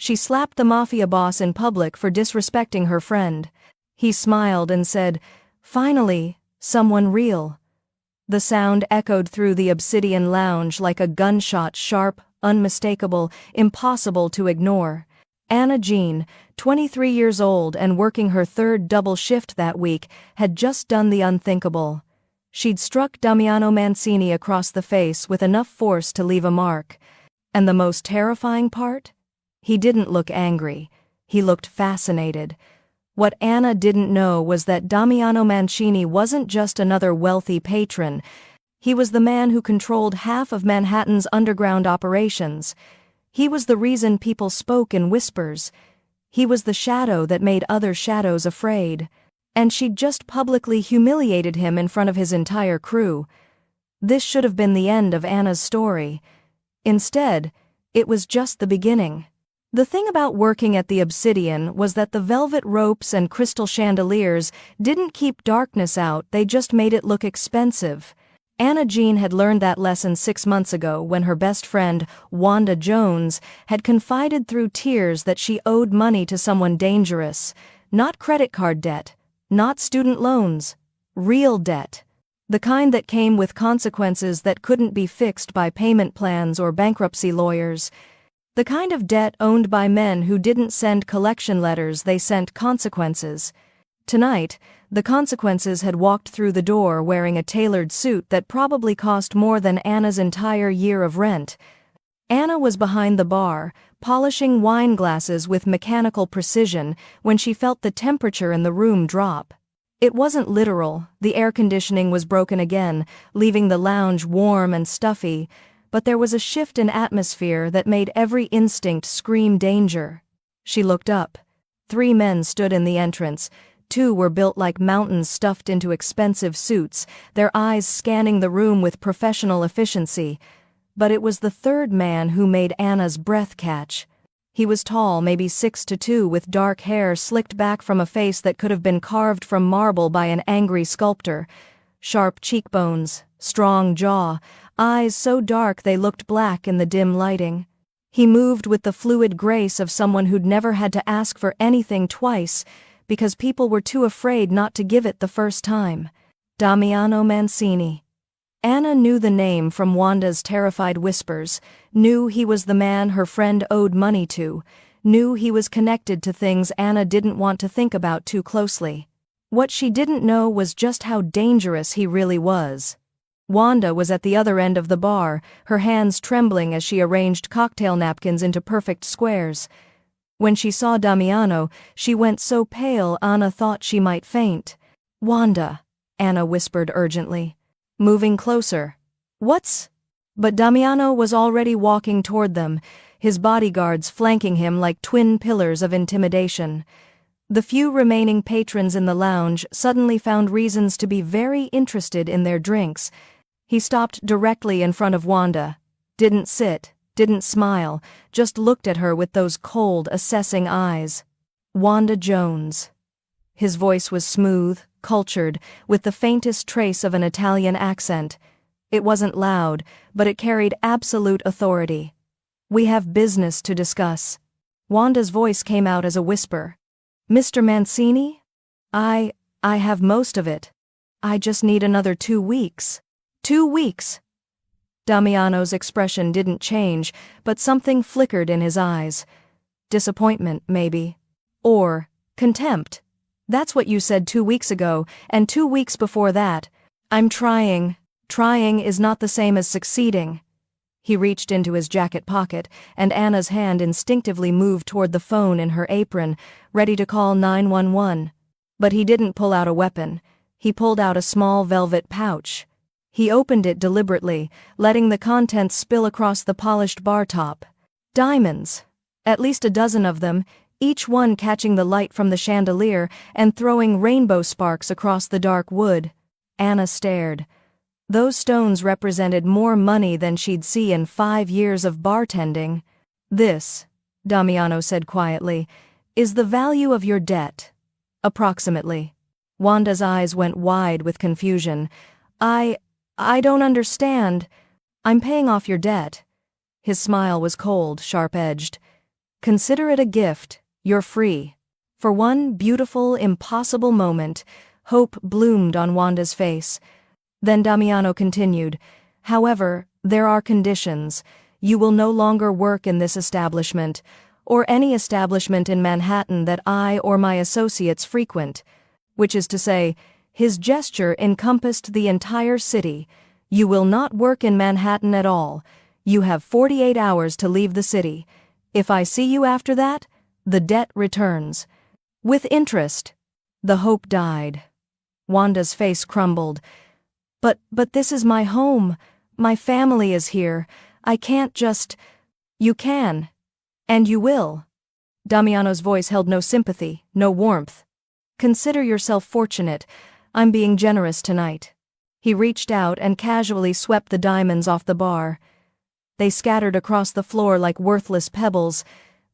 She slapped the Mafia boss in public for disrespecting her friend. He smiled and said, "Finally, someone real." The sound echoed through the obsidian lounge like a gunshot, sharp, unmistakable, impossible to ignore. Anna Jean, 23 years old and working her third double shift that week, had just done the unthinkable. She'd struck Damiano Mancini across the face with enough force to leave a mark. And the most terrifying part? He didn't look angry. He looked fascinated. What Anna didn't know was that Damiano Mancini wasn't just another wealthy patron. He was the man who controlled half of Manhattan's underground operations. He was the reason people spoke in whispers. He was the shadow that made other shadows afraid. And she'd just publicly humiliated him in front of his entire crew. This should have been the end of Anna's story. Instead, it was just the beginning. The thing about working at the Obsidian was that the velvet ropes and crystal chandeliers didn't keep darkness out, they just made it look expensive. Anna Jean had learned that lesson 6 months ago when her best friend, Wanda Jones, had confided through tears that she owed money to someone dangerous. Not credit card debt, not student loans, real debt. The kind that came with consequences that couldn't be fixed by payment plans or bankruptcy lawyers. The kind of debt owned by men who didn't send collection letters, they sent consequences. Tonight, the consequences had walked through the door wearing a tailored suit that probably cost more than Anna's entire year of rent. Anna was behind the bar, polishing wine glasses with mechanical precision when she felt the temperature in the room drop. It wasn't literal, the air conditioning was broken again, leaving the lounge warm and stuffy, but there was a shift in atmosphere that made every instinct scream danger. She looked up. 3 men stood in the entrance. 2 were built like mountains stuffed into expensive suits, their eyes scanning the room with professional efficiency. But it was the 3rd man who made Anna's breath catch. He was tall, maybe 6'2", with dark hair slicked back from a face that could have been carved from marble by an angry sculptor. Sharp cheekbones, strong jaw, eyes so dark they looked black in the dim lighting. He moved with the fluid grace of someone who'd never had to ask for anything twice, because people were too afraid not to give it the first time. Damiano Mancini. Anna knew the name from Wanda's terrified whispers, knew he was the man her friend owed money to, knew he was connected to things Anna didn't want to think about too closely. What she didn't know was just how dangerous he really was. Wanda was at the other end of the bar, her hands trembling as she arranged cocktail napkins into perfect squares. When she saw Damiano, she went so pale Anna thought she might faint. "Wanda," Anna whispered urgently. Moving closer. "What's?" But Damiano was already walking toward them, his bodyguards flanking him like twin pillars of intimidation. The few remaining patrons in the lounge suddenly found reasons to be very interested in their drinks. He stopped directly in front of Wanda. Didn't sit, didn't smile, just looked at her with those cold, assessing eyes. Wanda Jones. His voice was smooth, cultured, with the faintest trace of an Italian accent. It wasn't loud, but it carried absolute authority. "We have business to discuss." Wanda's voice came out as a whisper. "Mr. Mancini? I have most of it. I just need another 2 weeks. 2 weeks." Damiano's expression didn't change, but something flickered in his eyes. Disappointment, maybe. Or contempt. "That's what you said 2 weeks ago, and 2 weeks before that. I'm trying. Trying is not the same as succeeding." He reached into his jacket pocket, and Anna's hand instinctively moved toward the phone in her apron, ready to call 911. But he didn't pull out a weapon. He pulled out a small velvet pouch. He opened it deliberately, letting the contents spill across the polished bar top. Diamonds. At least a dozen of them, each one catching the light from the chandelier and throwing rainbow sparks across the dark wood. Anna stared. Those stones represented more money than she'd see in 5 years of bartending. "This," Damiano said quietly, "is the value of your debt. Approximately." Wanda's eyes went wide with confusion. I don't understand. "I'm paying off your debt." His smile was cold, sharp-edged. Consider it a gift, you're free. For one beautiful, impossible moment, hope bloomed on Wanda's face. Then Damiano continued, "However, there are conditions. You will no longer work in this establishment, or any establishment in Manhattan that I or my associates frequent." Which is to say, his gesture encompassed the entire city. "You will not work in Manhattan at all. You have 48 hours to leave the city. If I see you after that, the debt returns. With interest." The hope died. Wanda's face crumbled. But this is my home. My family is here. I can't just—" "You can. And you will." Damiano's voice held no sympathy, no warmth. "Consider yourself fortunate. I'm being generous tonight." He reached out and casually swept the diamonds off the bar. They scattered across the floor like worthless pebbles,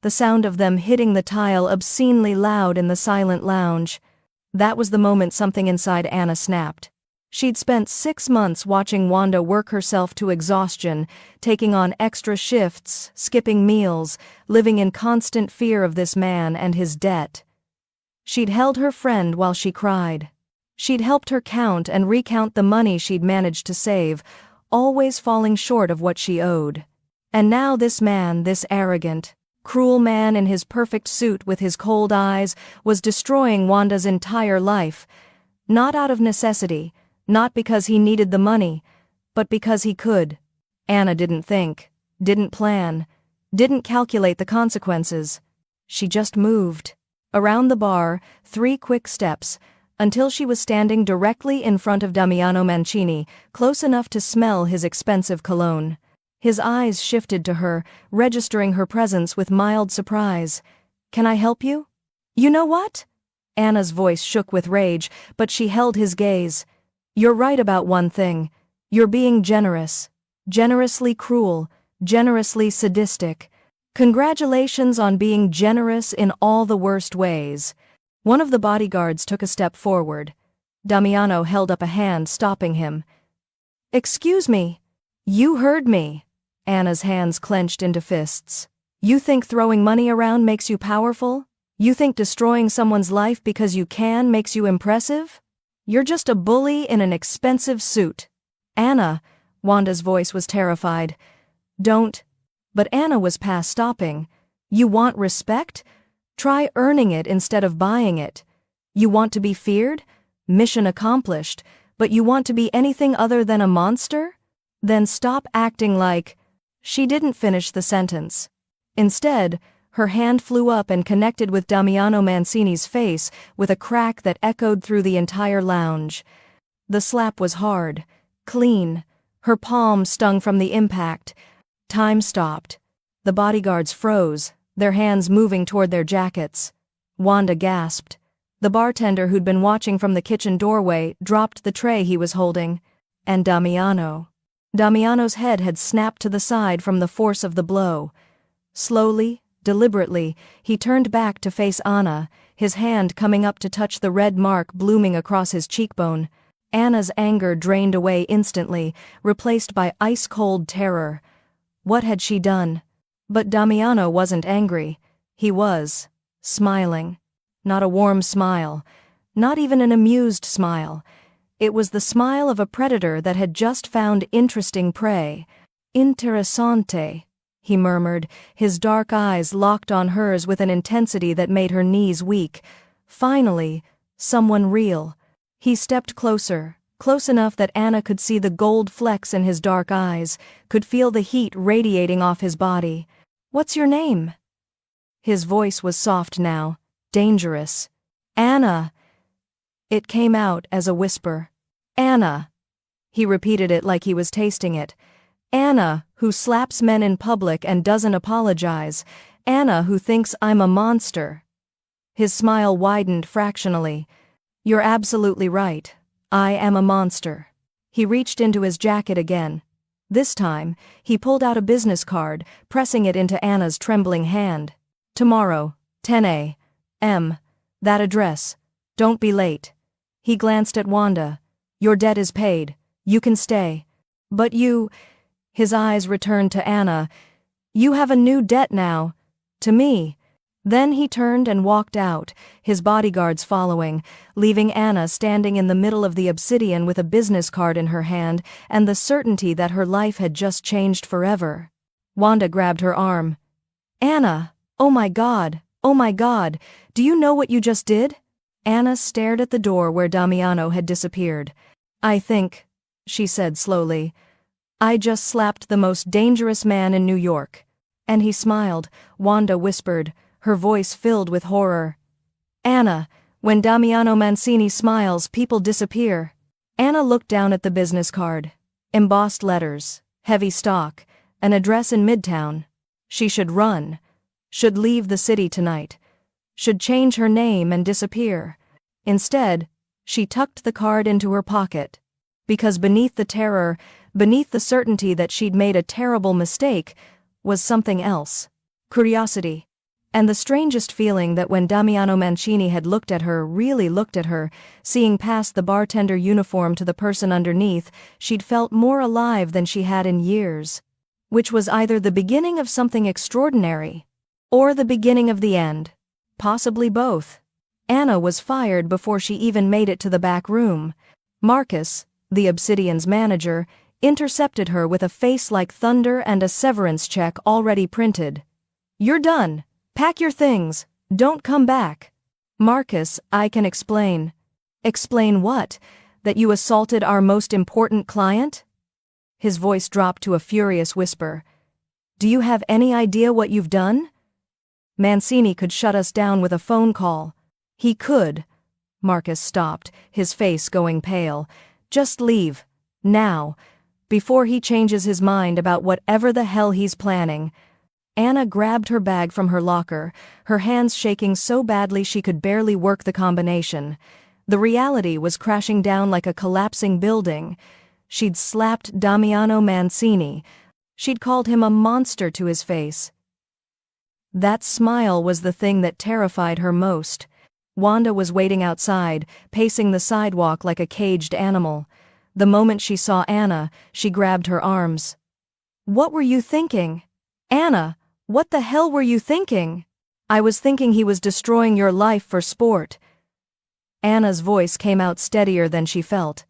the sound of them hitting the tile obscenely loud in the silent lounge. That was the moment something inside Anna snapped. She'd spent 6 months watching Wanda work herself to exhaustion, taking on extra shifts, skipping meals, living in constant fear of this man and his debt. She'd held her friend while she cried. She'd helped her count and recount the money she'd managed to save, always falling short of what she owed. And now this man, this arrogant, cruel man in his perfect suit with his cold eyes, was destroying Wanda's entire life. Not out of necessity, not because he needed the money, but because he could. Anna didn't think, didn't plan, didn't calculate the consequences. She just moved. Around the bar, 3 quick steps, until she was standing directly in front of Damiano Mancini, close enough to smell his expensive cologne. His eyes shifted to her, registering her presence with mild surprise. "Can I help you?" "You know what?" Anna's voice shook with rage, but she held his gaze. "You're right about one thing. You're being generous. Generously cruel, generously sadistic. Congratulations on being generous in all the worst ways." One of the bodyguards took a step forward. Damiano held up a hand, stopping him. "Excuse me." "You heard me." Anna's hands clenched into fists. "You think throwing money around makes you powerful? You think destroying someone's life because you can makes you impressive? You're just a bully in an expensive suit." "Anna," Wanda's voice was terrified. "Don't." But Anna was past stopping. "You want respect? Try earning it instead of buying it. You want to be feared? Mission accomplished. But you want to be anything other than a monster? Then stop acting like—" She didn't finish the sentence. Instead, her hand flew up and connected with Damiano Mancini's face with a crack that echoed through the entire lounge. The slap was hard, clean. Her palm stung from the impact. Time stopped. The bodyguards froze, their hands moving toward their jackets. Wanda gasped. The bartender who'd been watching from the kitchen doorway dropped the tray he was holding. And Damiano's head had snapped to the side from the force of the blow. Slowly, deliberately, he turned back to face Anna, his hand coming up to touch the red mark blooming across his cheekbone. Anna's anger drained away instantly, replaced by ice-cold terror. What had she done? But Damiano wasn't angry. He was smiling. Not a warm smile. Not even an amused smile. It was the smile of a predator that had just found interesting prey. "Interessante," he murmured, his dark eyes locked on hers with an intensity that made her knees weak. Finally, someone real. He stepped closer, close enough that Anna could see the gold flecks in his dark eyes, could feel the heat radiating off his body. "What's your name?" His voice was soft now, dangerous. "Anna." It came out as a whisper. "Anna." He repeated it like he was tasting it. "Anna, who slaps men in public and doesn't apologize. Anna, who thinks I'm a monster." His smile widened fractionally. "You're absolutely right. I am a monster." He reached into his jacket again. This time, he pulled out a business card, pressing it into Anna's trembling hand. "Tomorrow, 10 a.m. That address. Don't be late." He glanced at Wanda. "Your debt is paid. You can stay." "But you—" His eyes returned to Anna. "You have a new debt now. To me. Then he turned and walked out, his bodyguards following, leaving Anna standing in the middle of the obsidian with a business card in her hand and the certainty that her life had just changed forever. Wanda grabbed her arm. Anna, oh my God, do you know what you just did? Anna stared at the door where Damiano had disappeared. I think, she said slowly, I just slapped the most dangerous man in New York. And he smiled, Wanda whispered, her voice filled with horror. Anna, when Damiano Mancini smiles, people disappear. Anna looked down at the business card. Embossed letters, heavy stock, an address in Midtown. She should run. Should leave the city tonight. Should change her name and disappear. Instead, she tucked the card into her pocket. Because beneath the terror, beneath the certainty that she'd made a terrible mistake, was something else. Curiosity. And the strangest feeling that when Damiano Mancini had looked at her, really looked at her, seeing past the bartender uniform to the person underneath, she'd felt more alive than she had in years. Which was either the beginning of something extraordinary, or the beginning of the end. Possibly both. Anna was fired before she even made it to the back room. Marcus, the Obsidian's manager, intercepted her with a face like thunder and a severance check already printed. You're done. Pack your things. Don't come back. Marcus, I can explain. Explain what? That you assaulted our most important client? His voice dropped to a furious whisper. Do you have any idea what you've done? Mancini could shut us down with a phone call. He could. Marcus stopped, his face going pale. Just leave. Now. Before he changes his mind about whatever the hell he's planning. Anna grabbed her bag from her locker, her hands shaking so badly she could barely work the combination. The reality was crashing down like a collapsing building. She'd slapped Damiano Mancini. She'd called him a monster to his face. That smile was the thing that terrified her most. Wanda was waiting outside, pacing the sidewalk like a caged animal. The moment she saw Anna, she grabbed her arms. What were you thinking? Anna, what the hell were you thinking? I was thinking he was destroying your life for sport. Anna's voice came out steadier than she felt.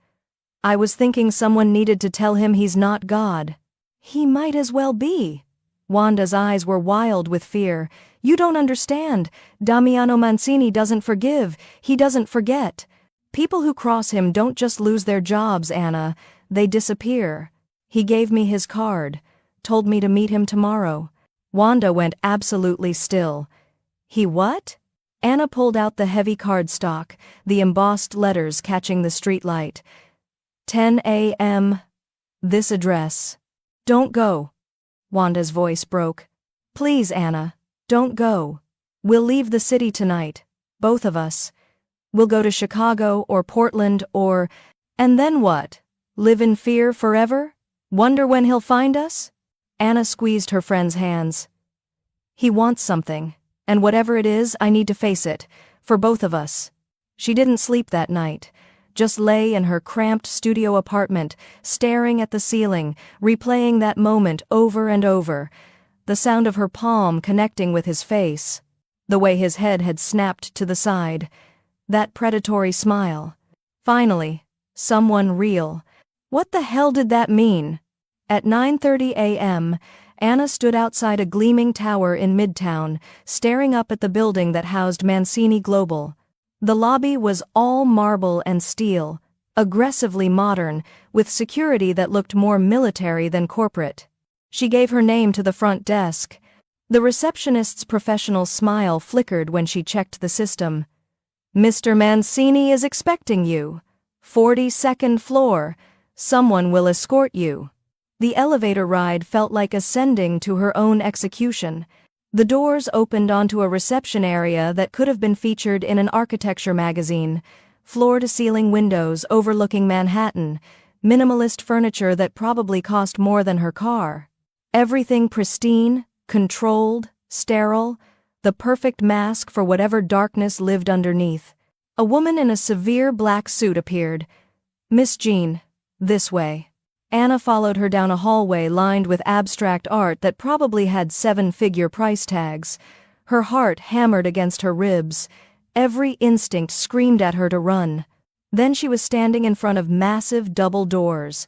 I was thinking someone needed to tell him he's not God. He might as well be. Wanda's eyes were wild with fear. You don't understand. Damiano Mancini doesn't forgive. He doesn't forget. People who cross him don't just lose their jobs, Anna. They disappear. He gave me his card. Told me to meet him tomorrow. Wanda went absolutely still. He what? Anna pulled out the heavy cardstock, the embossed letters catching the streetlight. 10 a.m. This address. Don't go. Wanda's voice broke. Please, Anna, don't go. We'll leave the city tonight. Both of us. We'll go to Chicago or Portland or... And then what? Live in fear forever? Wonder when he'll find us? Anna squeezed her friend's hands. He wants something, and whatever it is, I need to face it, for both of us. She didn't sleep that night, just lay in her cramped studio apartment, staring at the ceiling, replaying that moment over and over, the sound of her palm connecting with his face, the way his head had snapped to the side, that predatory smile. Finally, someone real. What the hell did that mean? At 9:30 a.m., Anna stood outside a gleaming tower in Midtown, staring up at the building that housed Mancini Global. The lobby was all marble and steel, aggressively modern, with security that looked more military than corporate. She gave her name to the front desk. The receptionist's professional smile flickered when she checked the system. Mr. Mancini is expecting you. 42nd floor. Someone will escort you. The elevator ride felt like ascending to her own execution. The doors opened onto a reception area that could have been featured in an architecture magazine. Floor-to-ceiling windows overlooking Manhattan. Minimalist furniture that probably cost more than her car. Everything pristine, controlled, sterile. The perfect mask for whatever darkness lived underneath. A woman in a severe black suit appeared. Miss Jean, this way. Anna followed her down a hallway lined with abstract art that probably had 7-figure price tags. Her heart hammered against her ribs. Every instinct screamed at her to run. Then she was standing in front of massive double doors.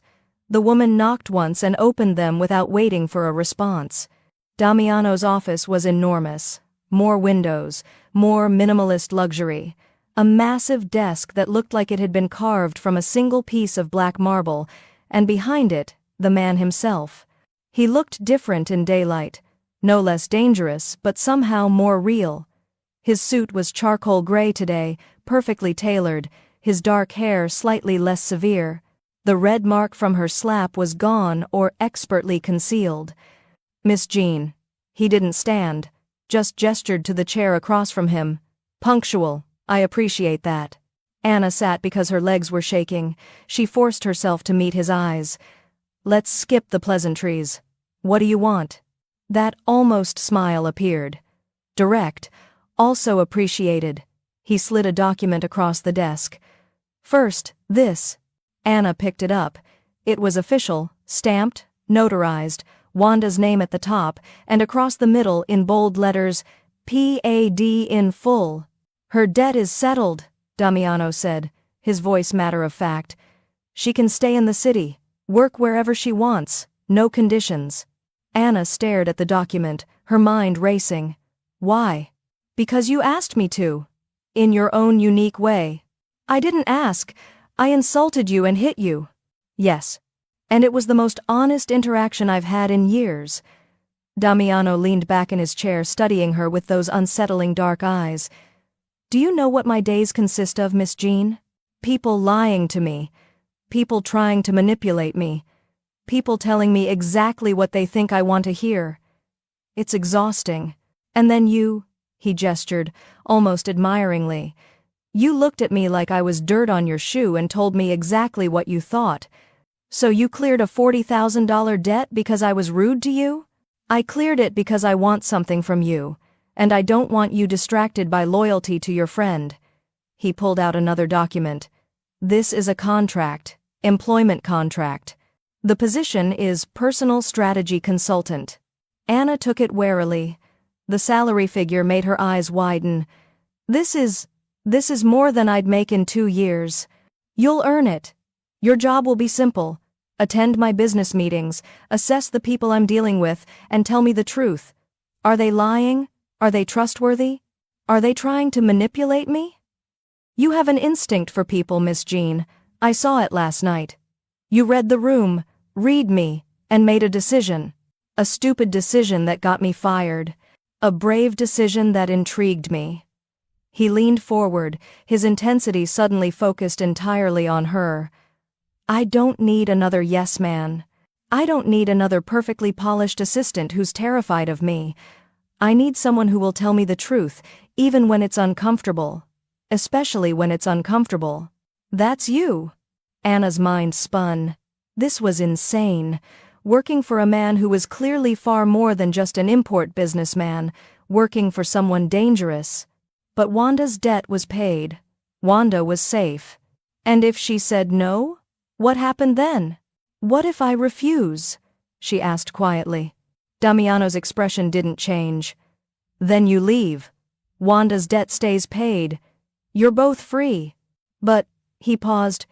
The woman knocked once and opened them without waiting for a response. Damiano's office was enormous. More windows, more minimalist luxury. A massive desk that looked like it had been carved from a single piece of black marble, and behind it, the man himself. He looked different in daylight. No less dangerous, but somehow more real. His suit was charcoal gray today, perfectly tailored, his dark hair slightly less severe. The red mark from her slap was gone or expertly concealed. "Miss Jean." He didn't stand, just gestured to the chair across from him. "Punctual, I appreciate that." Anna sat because her legs were shaking. She forced herself to meet his eyes. "Let's skip the pleasantries. What do you want?" That almost smile appeared. Direct, also appreciated. He slid a document across the desk. "First, this." Anna picked it up. It was official, stamped, notarized, Wanda's name at the top, and across the middle in bold letters, "P.A.D. in full." "Her debt is settled," Damiano said, his voice matter-of-fact. "She can stay in the city, work wherever she wants, no conditions." Anna stared at the document, her mind racing. "Why?" "Because you asked me to. In your own unique way." "I didn't ask. I insulted you and hit you." "Yes. And it was the most honest interaction I've had in years." Damiano leaned back in his chair, studying her with those unsettling dark eyes. "Do you know what my days consist of, Miss Jean? People lying to me. People trying to manipulate me. People telling me exactly what they think I want to hear. It's exhausting. And then you," he gestured, almost admiringly. "You looked at me like I was dirt on your shoe and told me exactly what you thought. So you cleared a $40,000 debt because I was rude to you? I cleared it because I want something from you, and I don't want you distracted by loyalty to your friend." He pulled out another document. "This is a contract, employment contract. The position is personal strategy consultant." Anna took it warily. The salary figure made her eyes widen. This is more than I'd make in 2 years. You'll earn it. Your job will be simple. Attend my business meetings, assess the people I'm dealing with, and tell me the truth. Are they lying? Are they trustworthy? Are they trying to manipulate me? You have an instinct for people, Miss Jean. I saw it last night. You read the room, read me, and made a decision. A stupid decision that got me fired. A brave decision that intrigued me." He leaned forward, his intensity suddenly focused entirely on her. "I don't need another yes man. I don't need another perfectly polished assistant who's terrified of me. I need someone who will tell me the truth, even when it's uncomfortable. Especially when it's uncomfortable." "That's you." Anna's mind spun. This was insane. Working for a man who was clearly far more than just an import businessman, working for someone dangerous. But Wanda's debt was paid. Wanda was safe. And if she said no? What happened then? "What if I refuse?" she asked quietly. Damiano's expression didn't change. "Then you leave. Wanda's debt stays paid. You're both free. But," he paused,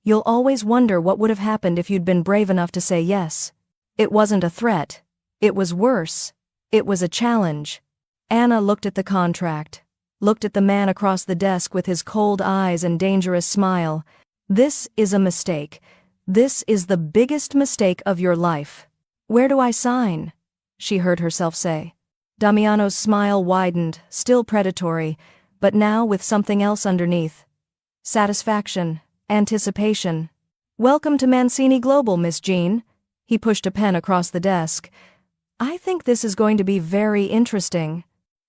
"you'll always wonder what would have happened if you'd been brave enough to say yes. It wasn't a threat. It was worse. It was a challenge." Anna looked at the contract, looked at the man across the desk with his cold eyes and dangerous smile. "This is a mistake. This is the biggest mistake of your life. Where do I sign?" she heard herself say. Damiano's smile widened, still predatory, but now with something else underneath. Satisfaction, anticipation. "Welcome to Mancini Global, Miss Jean." He pushed a pen across the desk. "I think this is going to be very interesting."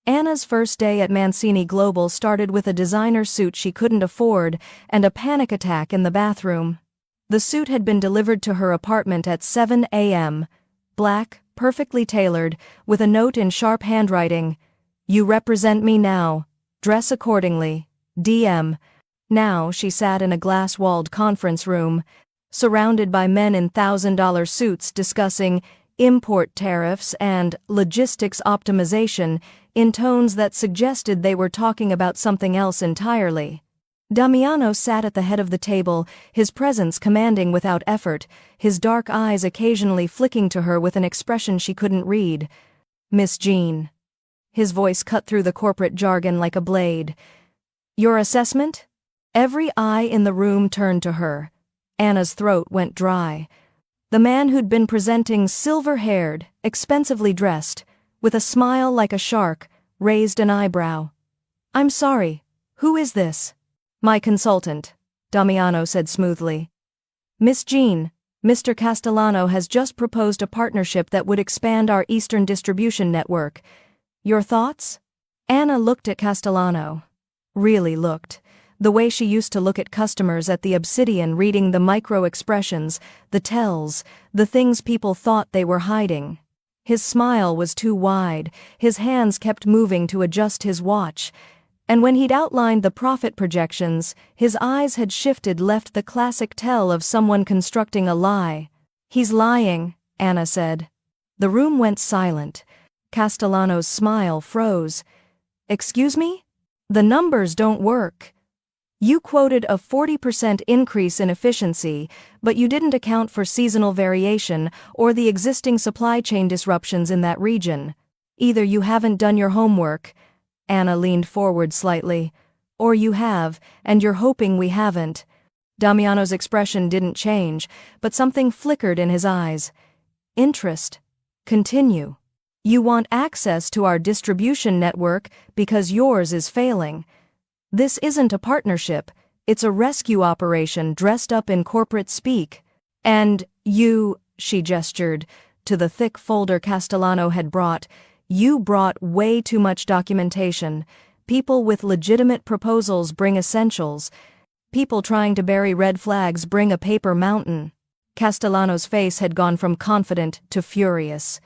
Anna's first day at Mancini Global started with a designer suit she couldn't afford and a panic attack in the bathroom. The suit had been delivered to her apartment at 7 a.m. Black, perfectly tailored, with a note in sharp handwriting. "You represent me now. Dress accordingly. DM." Now she sat in a glass-walled conference room, surrounded by men in $1,000 suits discussing import tariffs and logistics optimization in tones that suggested they were talking about something else entirely. Damiano sat at the head of the table, his presence commanding without effort, his dark eyes occasionally flicking to her with an expression she couldn't read. "Miss Jean." His voice cut through the corporate jargon like a blade. "Your assessment?" Every eye in the room turned to her. Anna's throat went dry. The man who'd been presenting, silver-haired, expensively dressed, with a smile like a shark, raised an eyebrow. "I'm sorry, who is this?" "My consultant," Damiano said smoothly. "Miss Jean, Mr. Castellano has just proposed a partnership that would expand our Eastern distribution network. Your thoughts?" Anna looked at Castellano. Really looked. The way she used to look at customers at the Obsidian, reading the micro-expressions, the tells, the things people thought they were hiding. His smile was too wide, his hands kept moving to adjust his watch, and when he'd outlined the profit projections, his eyes had shifted, left the classic tell of someone constructing a lie. "He's lying," Anna said. The room went silent. Castellano's smile froze. "Excuse me? The numbers don't work. You quoted a 40% increase in efficiency, but you didn't account for seasonal variation or the existing supply chain disruptions in that region. Either you haven't done your homework," Anna leaned forward slightly, "or you have, and you're hoping we haven't." Damiano's expression didn't change, but something flickered in his eyes. "Interest. Continue. You want access to our distribution network because yours is failing. This isn't a partnership, it's a rescue operation dressed up in corporate speak. And you," she gestured to the thick folder Castellano had brought, "you brought way too much documentation. People with legitimate proposals bring essentials. People trying to bury red flags bring a paper mountain." Castellano's face had gone from confident to furious.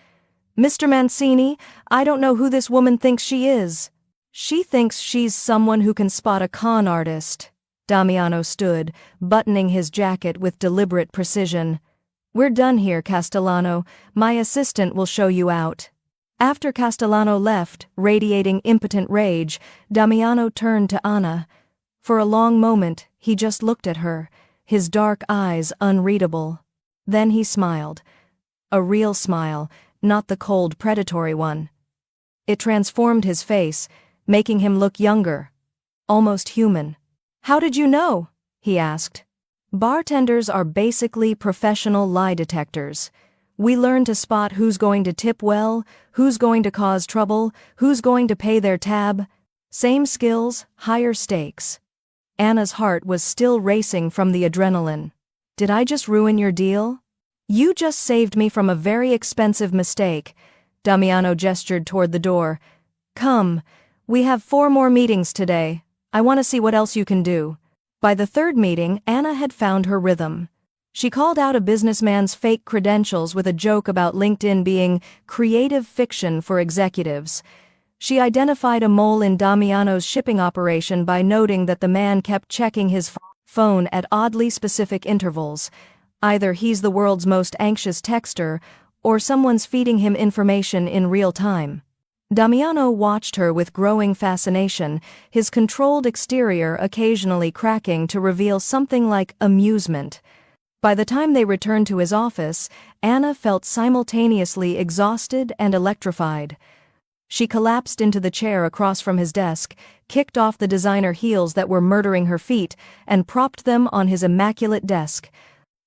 "Mr. Mancini, I don't know who this woman thinks she is. She thinks she's someone who can spot a con artist." Damiano stood, buttoning his jacket with deliberate precision. "We're done here, Castellano. My assistant will show you out." After Castellano left, radiating impotent rage, Damiano turned to Anna. For a long moment, he just looked at her, his dark eyes unreadable. Then he smiled. A real smile, not the cold, predatory one. It transformed his face, making him look younger, almost human. "How did you know?" he asked. "Bartenders are basically professional lie detectors. We learn to spot who's going to tip well, who's going to cause trouble, who's going to pay their tab. Same skills, higher stakes." Anna's heart was still racing from the adrenaline. "Did I just ruin your deal?" "You just saved me from a very expensive mistake." Damiano gestured toward the door. "Come. We have 4 more meetings today. I want to see what else you can do." By the 3rd meeting, Anna had found her rhythm. She called out a businessman's fake credentials with a joke about LinkedIn being creative fiction for executives. She identified a mole in Damiano's shipping operation by noting that the man kept checking his phone at oddly specific intervals. Either he's the world's most anxious texter, or someone's feeding him information in real time. Damiano watched her with growing fascination, his controlled exterior occasionally cracking to reveal something like amusement. By the time they returned to his office, Anna felt simultaneously exhausted and electrified. She collapsed into the chair across from his desk, kicked off the designer heels that were murdering her feet, and propped them on his immaculate desk.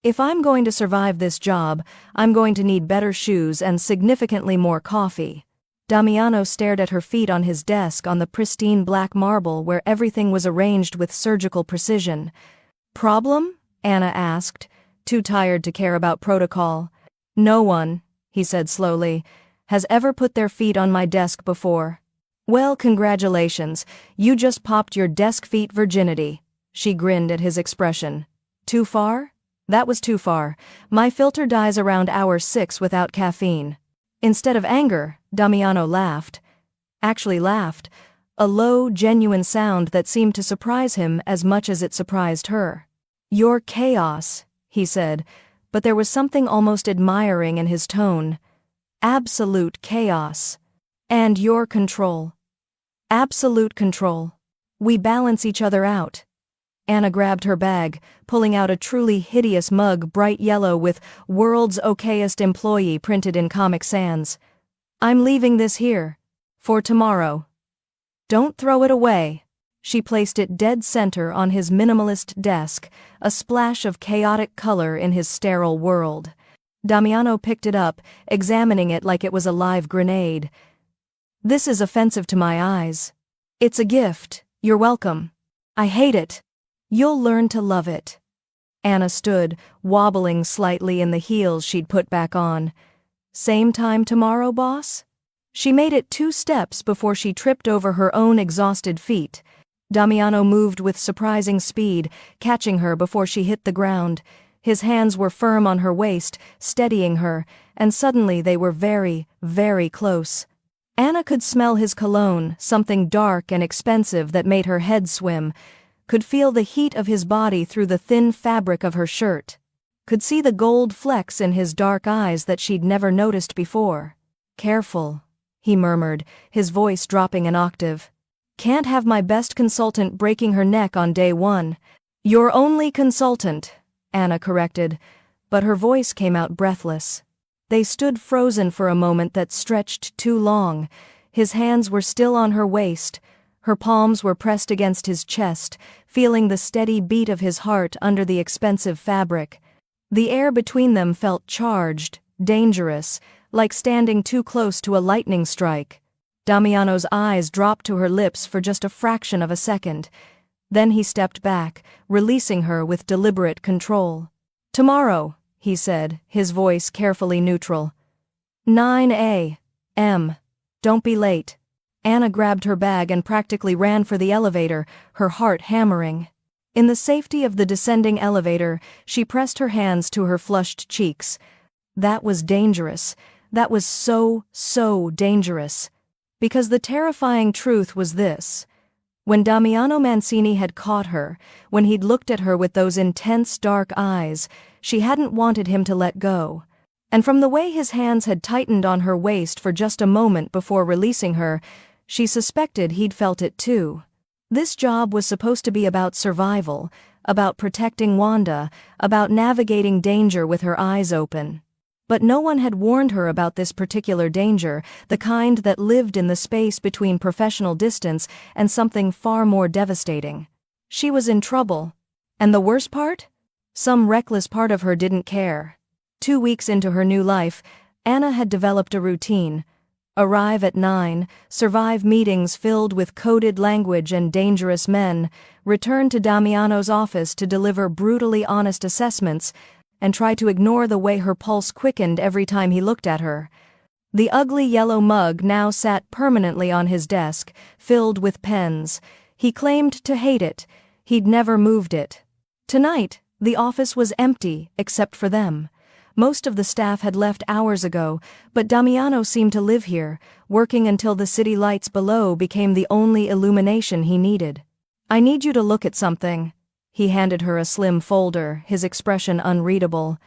"If I'm going to survive this job, I'm going to need better shoes and significantly more coffee." Damiano stared at her feet on his desk, on the pristine black marble where everything was arranged with surgical precision. "Problem?" Anna asked, too tired to care about protocol. "No one," he said slowly, "has ever put their feet on my desk before." "Well, congratulations, you just popped your desk feet virginity." She grinned at his expression. "Too far?" "That was too far. My filter dies around hour 6 without caffeine." Instead of anger, Damiano laughed. Actually laughed. A low, genuine sound that seemed to surprise him as much as it surprised her. "You're chaos," he said, but there was something almost admiring in his tone. "Absolute chaos." And your control. Absolute control. We balance each other out. Anna grabbed her bag, pulling out a truly hideous mug, bright yellow with "World's Okayest Employee" printed in Comic Sans. I'm leaving this here. For tomorrow. Don't throw it away. She placed it dead center on his minimalist desk, a splash of chaotic color in his sterile world. Damiano picked it up, examining it like it was a live grenade. This is offensive to my eyes. It's a gift. You're welcome. I hate it. You'll learn to love it. Anna stood, wobbling slightly in the heels she'd put back on. Same time tomorrow, boss? She made it 2 steps before she tripped over her own exhausted feet. Damiano moved with surprising speed, catching her before she hit the ground. His hands were firm on her waist, steadying her, and suddenly they were very, very close. Anna could smell his cologne, something dark and expensive that made her head swim, could feel the heat of his body through the thin fabric of her shirt, could see the gold flecks in his dark eyes that she'd never noticed before. Careful, he murmured, his voice dropping an octave. Can't have my best consultant breaking her neck on day 1. Your only consultant, Anna corrected, but her voice came out breathless. They stood frozen for a moment that stretched too long. His hands were still on her waist. Her palms were pressed against his chest, feeling the steady beat of his heart under the expensive fabric. The air between them felt charged, dangerous, like standing too close to a lightning strike. Damiano's eyes dropped to her lips for just a fraction of a second. Then he stepped back, releasing her with deliberate control. Tomorrow, he said, his voice carefully neutral. 9 a.m. Don't be late. Anna grabbed her bag and practically ran for the elevator, her heart hammering. In the safety of the descending elevator, she pressed her hands to her flushed cheeks. That was dangerous. That was so dangerous. Because the terrifying truth was this. When Damiano Mancini had caught her, when he'd looked at her with those intense dark eyes, she hadn't wanted him to let go. And from the way his hands had tightened on her waist for just a moment before releasing her, she suspected he'd felt it too. This job was supposed to be about survival, about protecting Wanda, about navigating danger with her eyes open. But no one had warned her about this particular danger, the kind that lived in the space between professional distance and something far more devastating. She was in trouble. And the worst part? Some reckless part of her didn't care. 2 weeks into her new life, Anna had developed a routine. Arrive at 9, survive meetings filled with coded language and dangerous men, return to Damiano's office to deliver brutally honest assessments, and try to ignore the way her pulse quickened every time he looked at her. The ugly yellow mug now sat permanently on his desk, filled with pens. He claimed to hate it. He'd never moved it. Tonight, the office was empty, except for them. Most of the staff had left hours ago, but Damiano seemed to live here, working until the city lights below became the only illumination he needed. I need you to look at something. He handed her a slim folder, his expression unreadable.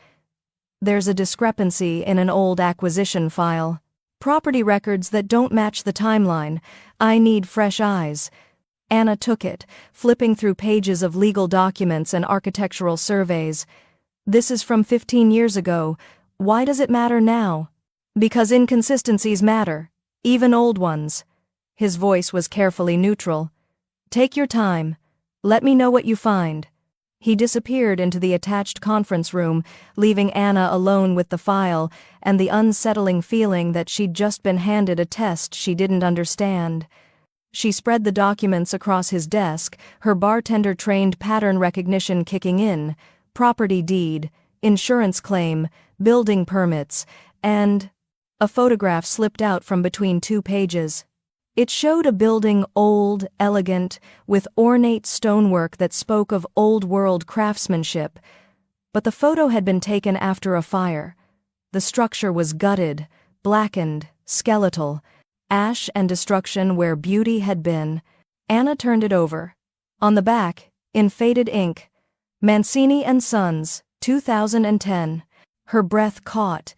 There's a discrepancy in an old acquisition file. Property records that don't match the timeline. I need fresh eyes. Anna took it, flipping through pages of legal documents and architectural surveys. This is from 15 years ago. Why does it matter now? Because inconsistencies matter, even old ones. His voice was carefully neutral. Take your time. Let me know what you find. He disappeared into the attached conference room, leaving Anna alone with the file and the unsettling feeling that she'd just been handed a test she didn't understand. She spread the documents across his desk, her bartender-trained pattern recognition kicking in. Property deed, insurance claim, building permits, and a photograph slipped out from between 2 pages. It showed a building old, elegant, with ornate stonework that spoke of old-world craftsmanship, but the photo had been taken after a fire. The structure was gutted, blackened, skeletal, ash and destruction where beauty had been. Anna turned it over. On the back, in faded ink, Mancini and Sons, 2010. Her breath caught.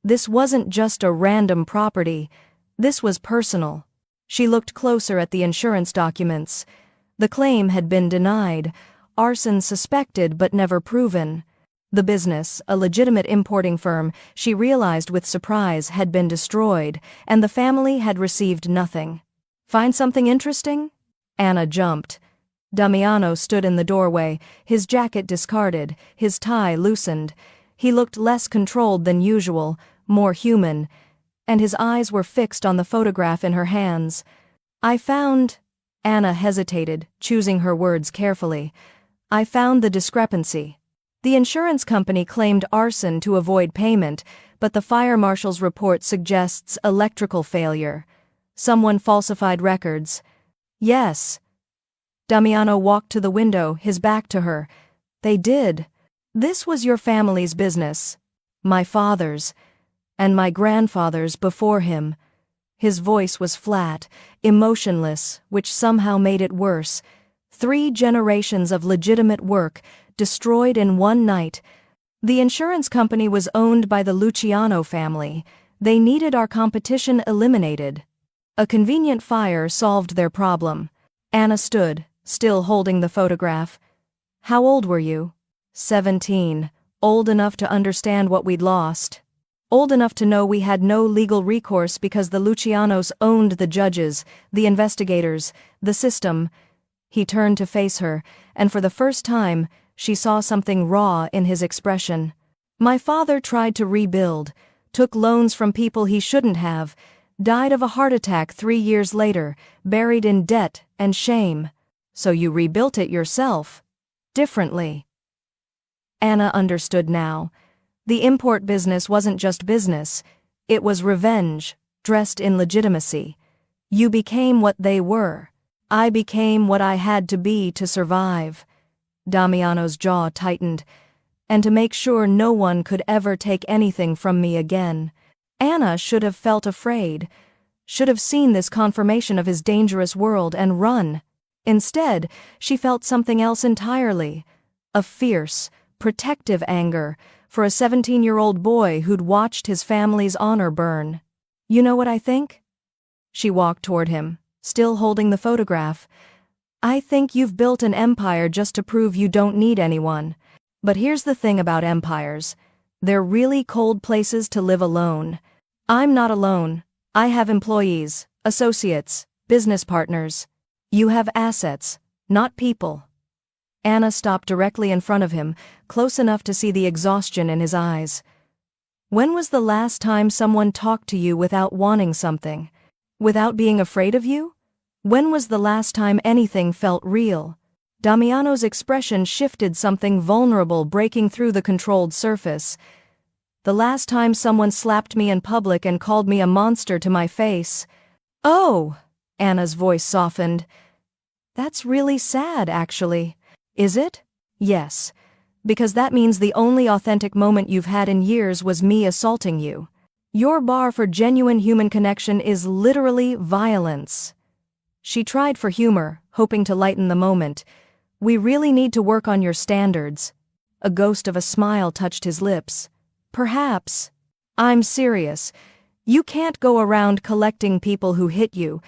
This wasn't just a random property. This was personal. She looked closer at the insurance documents. The claim had been denied, arson suspected but never proven. The business, a legitimate importing firm, she realized with surprise had been destroyed, and the family had received nothing. Find something interesting? Anna jumped. Damiano stood in the doorway, his jacket discarded, his tie loosened. He looked less controlled than usual, more human, and his eyes were fixed on the photograph in her hands. I found... Anna hesitated, choosing her words carefully. I found the discrepancy. The insurance company claimed arson to avoid payment, but the fire marshal's report suggests electrical failure. Someone falsified records. Yes. Damiano walked to the window, his back to her. They did. This was your family's business. My father's. And my grandfather's before him. His voice was flat, emotionless, which somehow made it worse. 3 generations of legitimate work, destroyed in one night. The insurance company was owned by the Luciano family. They needed our competition eliminated. A convenient fire solved their problem. Anna stood, still holding the photograph. How old were you? 17. Old enough to understand what we'd lost. Old enough to know we had no legal recourse because the Lucianos owned the judges, the investigators, the system. He turned to face her, and for the first time, she saw something raw in his expression. My father tried to rebuild, took loans from people he shouldn't have, died of a heart attack 3 years later, buried in debt and shame. So you rebuilt it yourself. Differently. Anna understood now. The import business wasn't just business. It was revenge, dressed in legitimacy. You became what they were. I became what I had to be to survive. Damiano's jaw tightened. And to make sure no one could ever take anything from me again. Anna should have felt afraid. Should have seen this confirmation of his dangerous world and run. Instead, she felt something else entirely. A fierce, protective anger for a 17-year-old boy who'd watched his family's honor burn. You know what I think? She walked toward him, still holding the photograph. I think you've built an empire just to prove you don't need anyone. But here's the thing about empires. They're really cold places to live alone. I'm not alone. I have employees, associates, business partners. You have assets, not people. Anna stopped directly in front of him, close enough to see the exhaustion in his eyes. When was the last time someone talked to you without wanting something? Without being afraid of you? When was the last time anything felt real? Damiano's expression shifted, something vulnerable breaking through the controlled surface. The last time someone slapped me in public and called me a monster to my face. Oh! Anna's voice softened. That's really sad, actually. Is it? Yes. Because that means the only authentic moment you've had in years was me assaulting you. Your bar for genuine human connection is literally violence. She tried for humor, hoping to lighten the moment. We really need to work on your standards. A ghost of a smile touched his lips. Perhaps. I'm serious. You can't go around collecting people who hit you.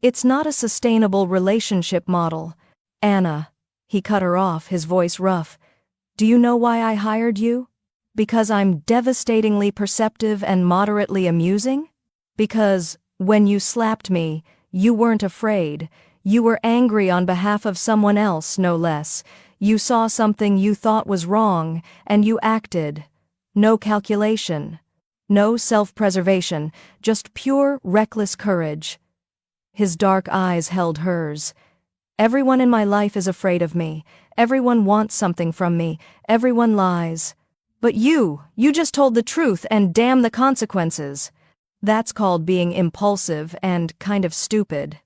It's not a sustainable relationship model. Anna. He cut her off, his voice rough. Do you know why I hired you? Because I'm devastatingly perceptive and moderately amusing? Because, when you slapped me, you weren't afraid. You were angry on behalf of someone else, no less. You saw something you thought was wrong, and you acted. No calculation. No self-preservation, just pure, reckless courage. His dark eyes held hers. Everyone in my life is afraid of me. Everyone wants something from me. Everyone lies. But you just told the truth, and damn the consequences. That's called being impulsive and kind of stupid.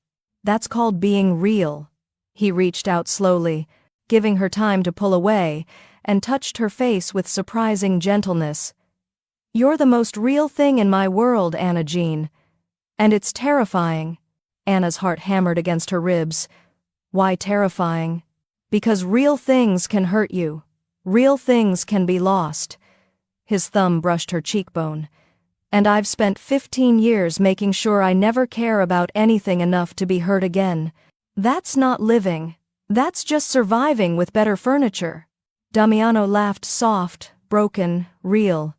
That's called being real. He reached out slowly, giving her time to pull away, and touched her face with surprising gentleness. You're the most real thing in my world, Anna Jean. And it's terrifying. Anna's heart hammered against her ribs. Why terrifying? Because real things can hurt you. Real things can be lost. His thumb brushed her cheekbone. And I've spent 15 years making sure I never care about anything enough to be hurt again. That's not living. That's just surviving with better furniture. Damiano laughed soft, broken, real.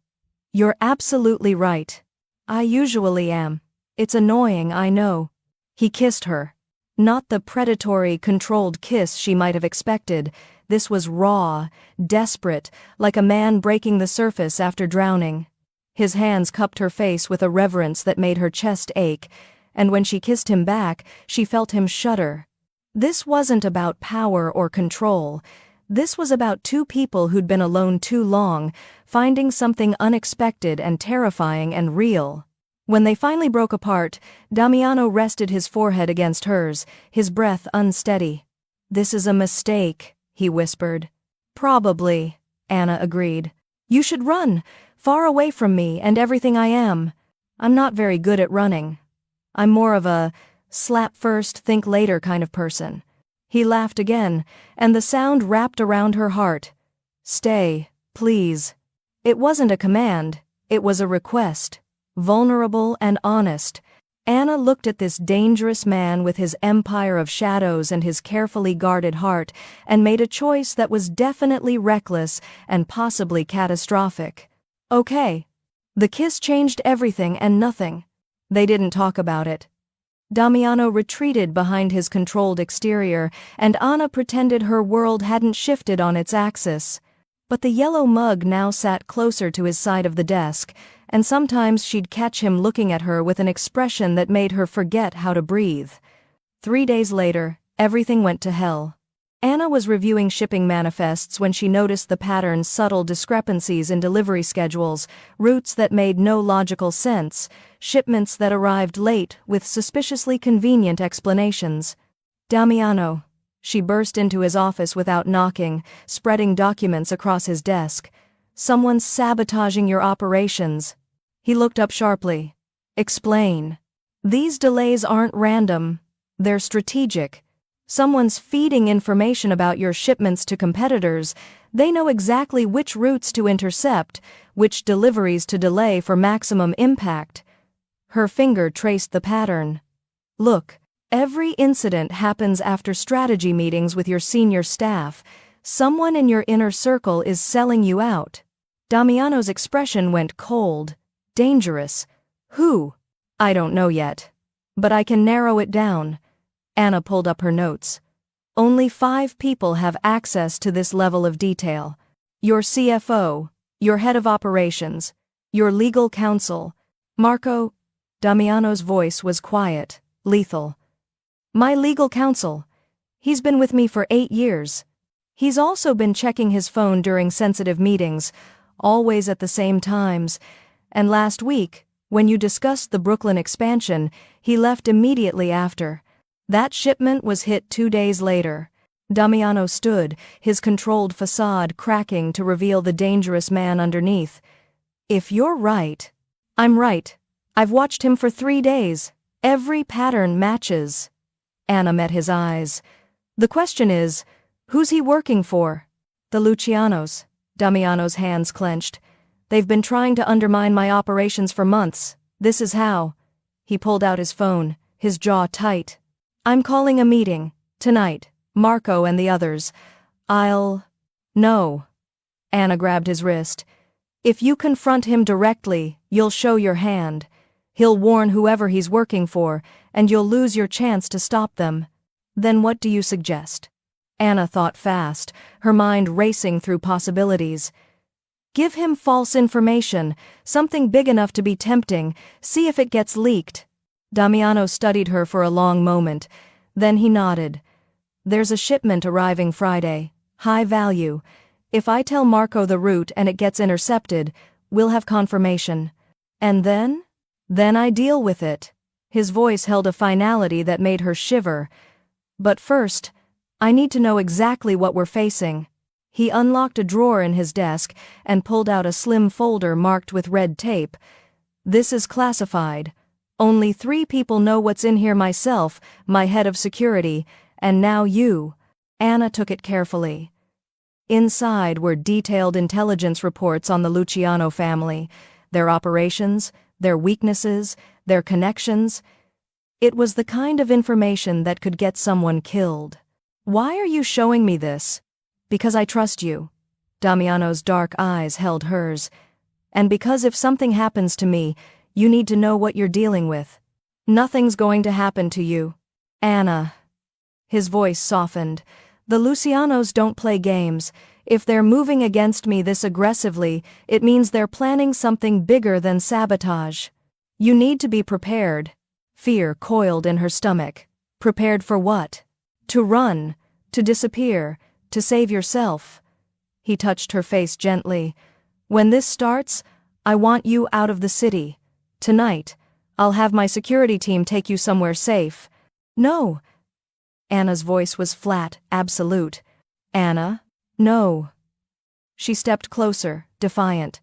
You're absolutely right. I usually am. It's annoying, I know. He kissed her. Not the predatory, controlled kiss she might have expected. This was raw, desperate, like a man breaking the surface after drowning. His hands cupped her face with a reverence that made her chest ache, and when she kissed him back, she felt him shudder. This wasn't about power or control. This was about two people who'd been alone too long, finding something unexpected and terrifying and real. When they finally broke apart, Damiano rested his forehead against hers, his breath unsteady. "This is a mistake," he whispered. "Probably," Anna agreed. "You should run, far away from me and everything I am. I'm not very good at running. I'm more of a slap first, think later kind of person." He laughed again, and the sound wrapped around her heart. "Stay, please." It wasn't a command, it was a request. Vulnerable and honest. Anna looked at this dangerous man with his empire of shadows and his carefully guarded heart, and made a choice that was definitely reckless and possibly catastrophic. Okay. The kiss changed everything and nothing. They didn't talk about it. Damiano retreated behind his controlled exterior, and Anna pretended her world hadn't shifted on its axis. But the yellow mug now sat closer to his side of the desk, and sometimes she'd catch him looking at her with an expression that made her forget how to breathe. 3 days later, everything went to hell. Anna was reviewing shipping manifests when she noticed the pattern's subtle discrepancies in delivery schedules, routes that made no logical sense, shipments that arrived late with suspiciously convenient explanations. "Damiano." She burst into his office without knocking, spreading documents across his desk. "Someone's sabotaging your operations." He looked up sharply. "Explain." "These delays aren't random. They're strategic. Someone's feeding information about your shipments to competitors. They know exactly which routes to intercept, which deliveries to delay for maximum impact." Her finger traced the pattern. "Look, every incident happens after strategy meetings with your senior staff. Someone in your inner circle is selling you out." Damiano's expression went cold. "Dangerous. Who?" "I don't know yet. But I can narrow it down." Anna pulled up her notes. "Only 5 people have access to this level of detail. Your CFO, your head of operations, your legal counsel, Marco." Damiano's voice was quiet, lethal. "My legal counsel. He's been with me for 8 years. He's also been checking his phone during sensitive meetings, always at the same times, and last week, when you discussed the Brooklyn expansion, he left immediately after. That shipment was hit 2 days later." Damiano stood, his controlled facade cracking to reveal the dangerous man underneath. "If you're right." "I'm right. I've watched him for 3 days. Every pattern matches." Anna met his eyes. "The question is, who's he working for?" "The Lucianos." Damiano's hands clenched. "They've been trying to undermine my operations for months. This is how." He pulled out his phone, his jaw tight. "I'm calling a meeting. Tonight. Marco and the others. No." Anna grabbed his wrist. "If you confront him directly, you'll show your hand. He'll warn whoever he's working for, and you'll lose your chance to stop them." "Then what do you suggest?" Anna thought fast, her mind racing through possibilities. "Give him false information, something big enough to be tempting, see if it gets leaked." Damiano studied her for a long moment, then he nodded. "There's a shipment arriving Friday, high value. If I tell Marco the route and it gets intercepted, we'll have confirmation. And then? Then I deal with it." His voice held a finality that made her shiver. "But first, I need to know exactly what we're facing." He unlocked a drawer in his desk and pulled out a slim folder marked with red tape. "This is classified. Only 3 people know what's in here: myself, my head of security, and now you." Anna took it carefully. Inside were detailed intelligence reports on the Luciano family, their operations, their weaknesses, their connections. It was the kind of information that could get someone killed. Why are you showing me this? Because I trust you. Damiano's dark eyes held hers. And because if something happens to me, you need to know what you're dealing with. Nothing's going to happen to you. Anna. His voice softened. The Lucianos don't play games. If they're moving against me this aggressively, it means they're planning something bigger than sabotage. You need to be prepared. Fear coiled in her stomach. Prepared for what? To run, to disappear, to save yourself. He touched her face gently. When this starts, I want you out of the city. Tonight, I'll have my security team take you somewhere safe. No. Anna's voice was flat, absolute. Anna? No. She stepped closer, defiant.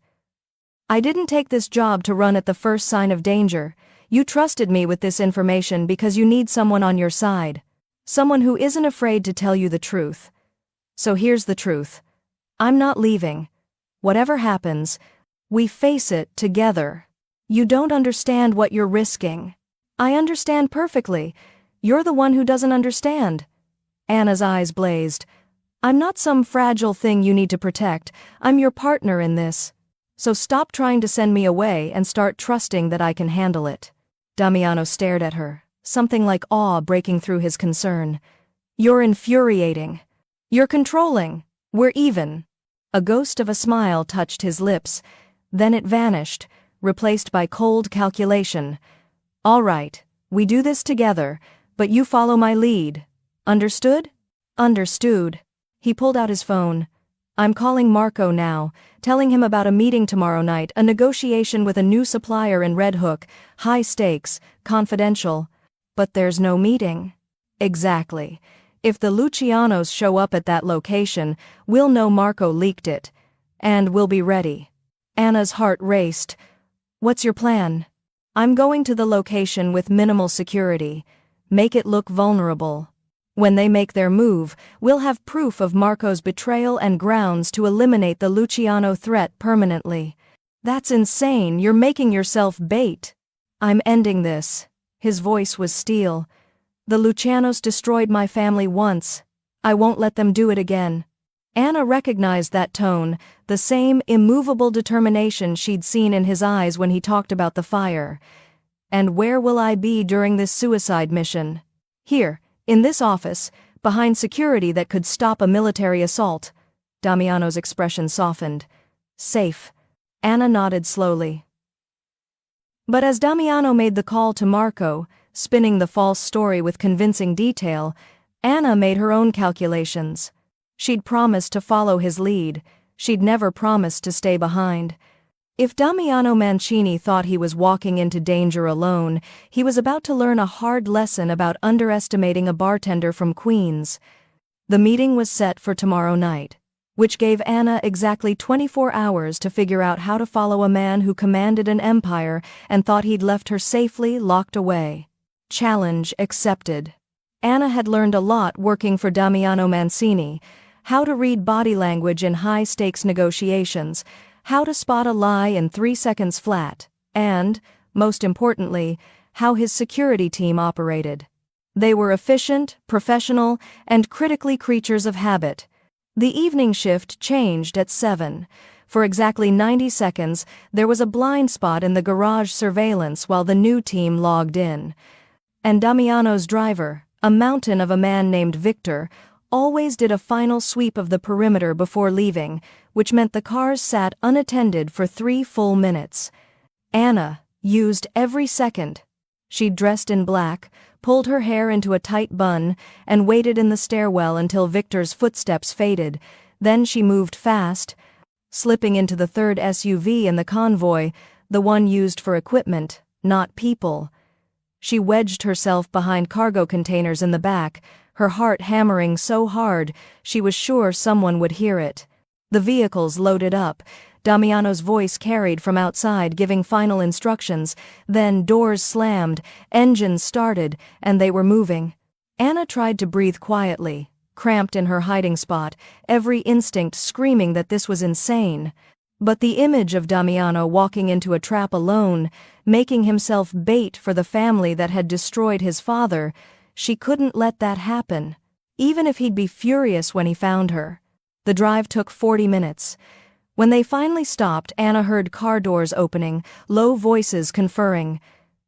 I didn't take this job to run at the first sign of danger. You trusted me with this information because you need someone on your side. Someone who isn't afraid to tell you the truth. So here's the truth. I'm not leaving. Whatever happens, we face it together. You don't understand what you're risking. I understand perfectly. You're the one who doesn't understand. Anna's eyes blazed. I'm not some fragile thing you need to protect. I'm your partner in this. So stop trying to send me away and start trusting that I can handle it. Damiano stared at her, something like awe breaking through his concern. You're infuriating. You're controlling. We're even. A ghost of a smile touched his lips. Then it vanished, replaced by cold calculation. All right, we do this together, but you follow my lead. Understood? Understood. He pulled out his phone. I'm calling Marco now, telling him about a meeting tomorrow night, a negotiation with a new supplier in Red Hook, high stakes, confidential. But there's no meeting. Exactly. If the Lucianos show up at that location, we'll know Marco leaked it. And we'll be ready. Anna's heart raced. What's your plan? I'm going to the location with minimal security. Make it look vulnerable. When they make their move, we'll have proof of Marco's betrayal and grounds to eliminate the Luciano threat permanently. That's insane, you're making yourself bait. I'm ending this. His voice was steel. The Lucianos destroyed my family once. I won't let them do it again. Anna recognized that tone, the same immovable determination she'd seen in his eyes when he talked about the fire. And where will I be during this suicide mission? Here. In this office, behind security that could stop a military assault. Damiano's expression softened. Safe. Anna nodded slowly. But as Damiano made the call to Marco, spinning the false story with convincing detail, Anna made her own calculations. She'd promised to follow his lead. She'd never promised to stay behind. If Damiano Mancini thought he was walking into danger alone, he was about to learn a hard lesson about underestimating a bartender from Queens. The meeting was set for tomorrow night, which gave Anna exactly 24 hours to figure out how to follow a man who commanded an empire and thought he'd left her safely locked away. Challenge accepted. Anna had learned a lot working for Damiano Mancini, how to read body language in high-stakes negotiations, how to spot a lie in 3 seconds flat, and, most importantly, how his security team operated. They were efficient, professional, and critically creatures of habit. The evening shift changed at 7. For exactly 90 seconds, there was a blind spot in the garage surveillance while the new team logged in. And Damiano's driver, a mountain of a man named Victor, always did a final sweep of the perimeter before leaving, which meant the cars sat unattended for 3 full minutes. Anna used every second. She dressed in black, pulled her hair into a tight bun, and waited in the stairwell until Victor's footsteps faded. Then she moved fast, slipping into the third SUV in the convoy, the one used for equipment, not people. She wedged herself behind cargo containers in the back, her heart hammering so hard she was sure someone would hear it. The vehicles loaded up. Damiano's voice carried from outside giving final instructions, then doors slammed, engines started, and they were moving. Anna tried to breathe quietly, cramped in her hiding spot, every instinct screaming that this was insane. But the image of Damiano walking into a trap alone, making himself bait for the family that had destroyed his father, she couldn't let that happen, even if he'd be furious when he found her. The drive took 40 minutes. When they finally stopped, Anna heard car doors opening, low voices conferring.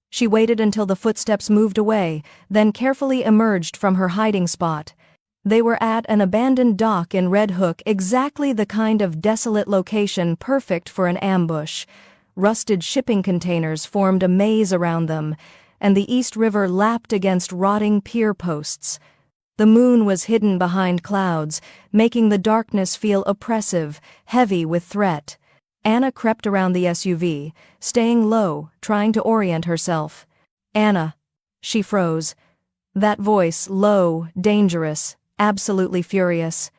She waited until the footsteps moved away, then carefully emerged from her hiding spot. They were at an abandoned dock in Red Hook, exactly the kind of desolate location perfect for an ambush. Rusted shipping containers formed a maze around them, and the East River lapped against rotting pier posts. The moon was hidden behind clouds, making the darkness feel oppressive, heavy with threat. Anna crept around the SUV, staying low, trying to orient herself. "Anna." She froze. That voice, low, dangerous, absolutely furious.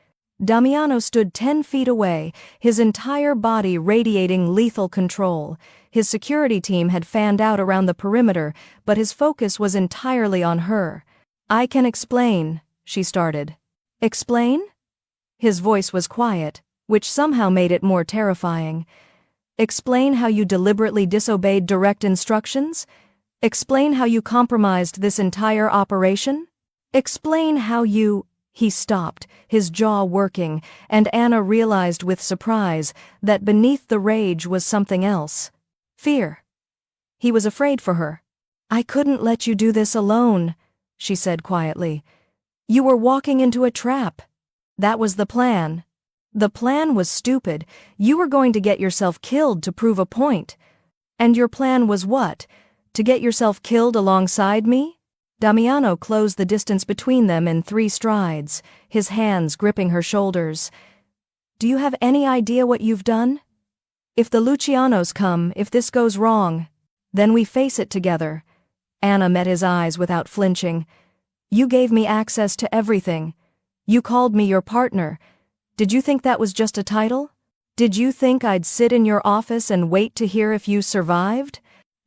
Damiano stood 10 feet away, his entire body radiating lethal control. His security team had fanned out around the perimeter, but his focus was entirely on her. "I can explain," she started. "Explain?" His voice was quiet, which somehow made it more terrifying. "Explain how you deliberately disobeyed direct instructions? Explain how you compromised this entire operation? Explain how you—" He stopped, his jaw working, and Anna realized with surprise that beneath the rage was something else. Fear. He was afraid for her. "I couldn't let you do this alone," she said quietly. "You were walking into a trap. That was the plan. The plan was stupid. You were going to get yourself killed to prove a point. And your plan was what? To get yourself killed alongside me?" Damiano closed the distance between them in 3 strides, his hands gripping her shoulders. "Do you have any idea what you've done? If the Lucianos come, if this goes wrong, then we face it together." Anna met his eyes without flinching. "You gave me access to everything. You called me your partner. Did you think that was just a title? Did you think I'd sit in your office and wait to hear if you survived?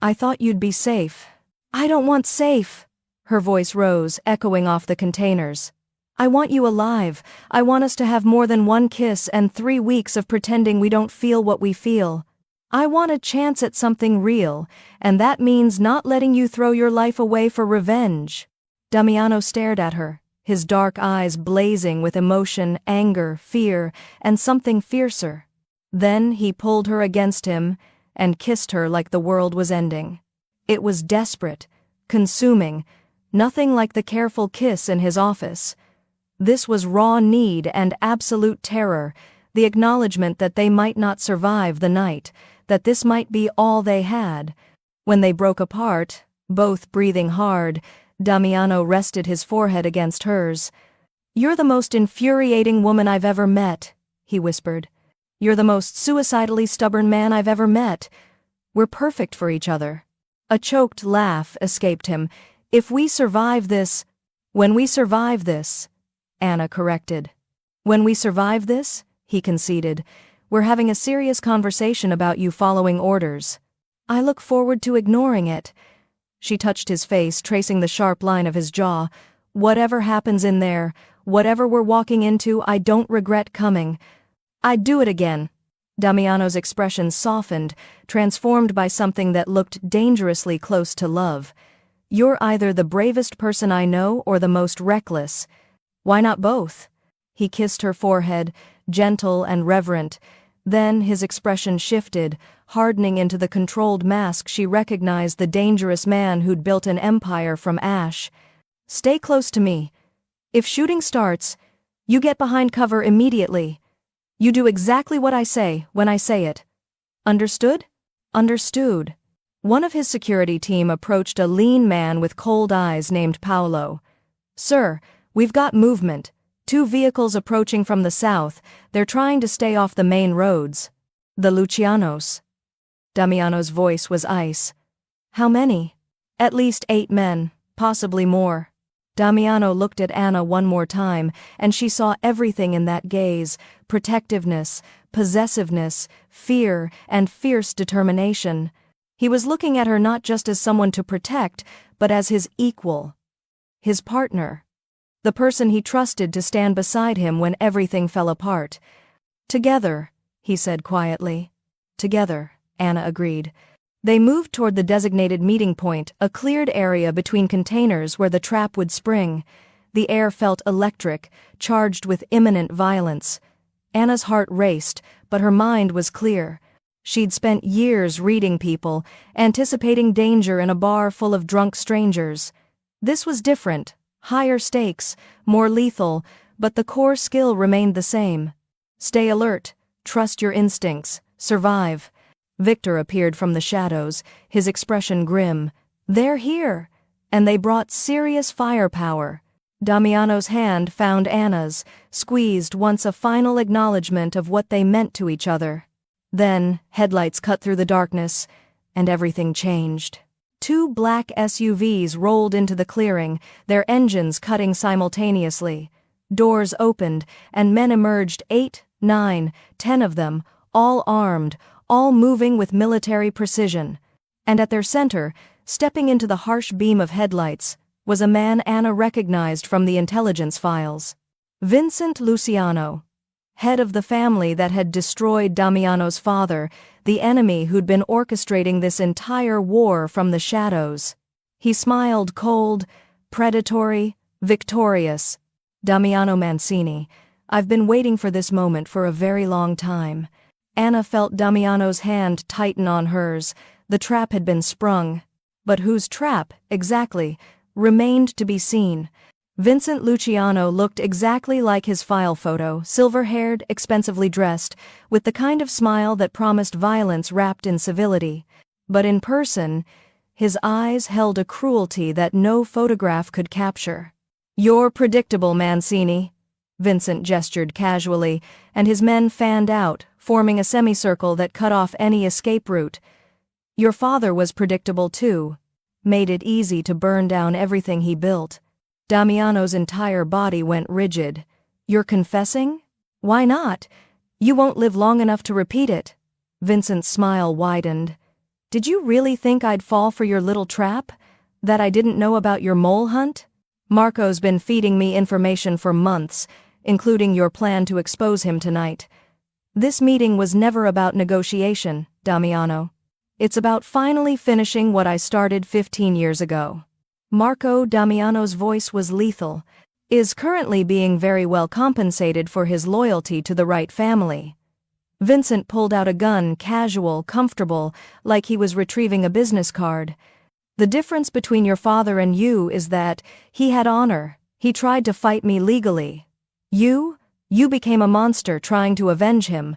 I thought you'd be safe." "I don't want safe." Her voice rose, echoing off the containers. "I want you alive. I want us to have more than 1 kiss and 3 weeks of pretending we don't feel what we feel. I want a chance at something real, and that means not letting you throw your life away for revenge." Damiano stared at her, his dark eyes blazing with emotion, anger, fear, and something fiercer. Then he pulled her against him and kissed her like the world was ending. It was desperate, consuming, nothing like the careful kiss in his office. This was raw need and absolute terror, the acknowledgement that they might not survive the night, that this might be all they had. When they broke apart, both breathing hard, Damiano rested his forehead against hers. "You're the most infuriating woman I've ever met," he whispered. "You're the most suicidally stubborn man I've ever met. We're perfect for each other." A choked laugh escaped him. "If we survive this—" "When we survive this," Anna corrected. "When we survive this," he conceded, "we're having a serious conversation about you following orders. I look forward to ignoring it." She touched his face, tracing the sharp line of his jaw. "Whatever happens in there, whatever we're walking into, I don't regret coming. I'd do it again." Damiano's expression softened, transformed by something that looked dangerously close to love. "You're either the bravest person I know or the most reckless. Why not both?" He kissed her forehead, gentle and reverent. Then his expression shifted, hardening into the controlled mask she recognized, the dangerous man who'd built an empire from ash. "Stay close to me. If shooting starts, you get behind cover immediately. You do exactly what I say when I say it. Understood?" "Understood." One of his security team approached a lean man with cold eyes named Paolo. "Sir, we've got movement. 2 vehicles approaching from the south. They're trying to stay off the main roads." "The Lucianos." Damiano's voice was ice. "How many?" "At least 8 men, possibly more." Damiano looked at Anna one more time, and she saw everything in that gaze: protectiveness, possessiveness, fear, and fierce determination. He was looking at her not just as someone to protect, but as his equal. His partner. The person he trusted to stand beside him when everything fell apart. "Together," he said quietly. Together, Anna agreed. They moved toward the designated meeting point, a cleared area between containers where the trap would spring. The air felt electric, charged with imminent violence. Anna's heart raced, but her mind was clear. She'd spent years reading people, anticipating danger in a bar full of drunk strangers. This was different, higher stakes, more lethal, but the core skill remained the same. Stay alert, trust your instincts, survive. Victor appeared from the shadows, his expression grim. They're here! And they brought serious firepower. Damiano's hand found Anna's, squeezed once, a final acknowledgement of what they meant to each other. Then, headlights cut through the darkness, and everything changed. 2 black SUVs rolled into the clearing, their engines cutting simultaneously. Doors opened, and men emerged, 8, 9, 10 of them, all armed, all moving with military precision. And at their center, stepping into the harsh beam of headlights, was a man Anna recognized from the intelligence files. Vincent Luciano, head of the family that had destroyed Damiano's father, the enemy who'd been orchestrating this entire war from the shadows. He smiled, cold, predatory, victorious. Damiano Mancini, I've been waiting for this moment for a very long time. Anna felt Damiano's hand tighten on hers. The trap had been sprung. But whose trap, exactly, remained to be seen. Vincent Luciano looked exactly like his file photo, silver-haired, expensively dressed, with the kind of smile that promised violence wrapped in civility. But in person, his eyes held a cruelty that no photograph could capture. You're predictable, Mancini. Vincent gestured casually, and his men fanned out, forming a semicircle that cut off any escape route. Your father was predictable too. Made it easy to burn down everything he built. Damiano's entire body went rigid. You're confessing? Why not? You won't live long enough to repeat it. Vincent's smile widened. Did you really think I'd fall for your little trap? That I didn't know about your mole hunt? Marco's been feeding me information for months, including your plan to expose him tonight. This meeting was never about negotiation, Damiano. It's about finally finishing what I started 15 years ago. Marco, Damiano's voice was lethal, is currently being very well compensated for his loyalty to the right family. Vincent pulled out a gun, casual, comfortable, like he was retrieving a business card. The difference between your father and you is that he had honor. He tried to fight me legally. You became a monster trying to avenge him,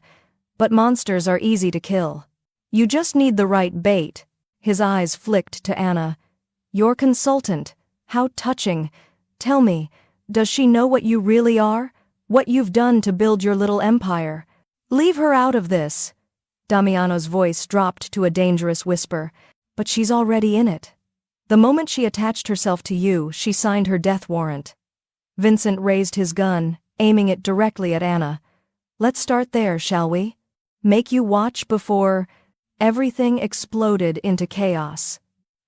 but monsters are easy to kill. You just need the right bait. His eyes flicked to Anna. Your consultant. How touching. Tell me, does she know what you really are? What you've done to build your little empire? Leave her out of this. Damiano's voice dropped to a dangerous whisper. But she's already in it. The moment she attached herself to you, she signed her death warrant. Vincent raised his gun, aiming it directly at Anna. Let's start there, shall we? Make you watch before... Everything exploded into chaos.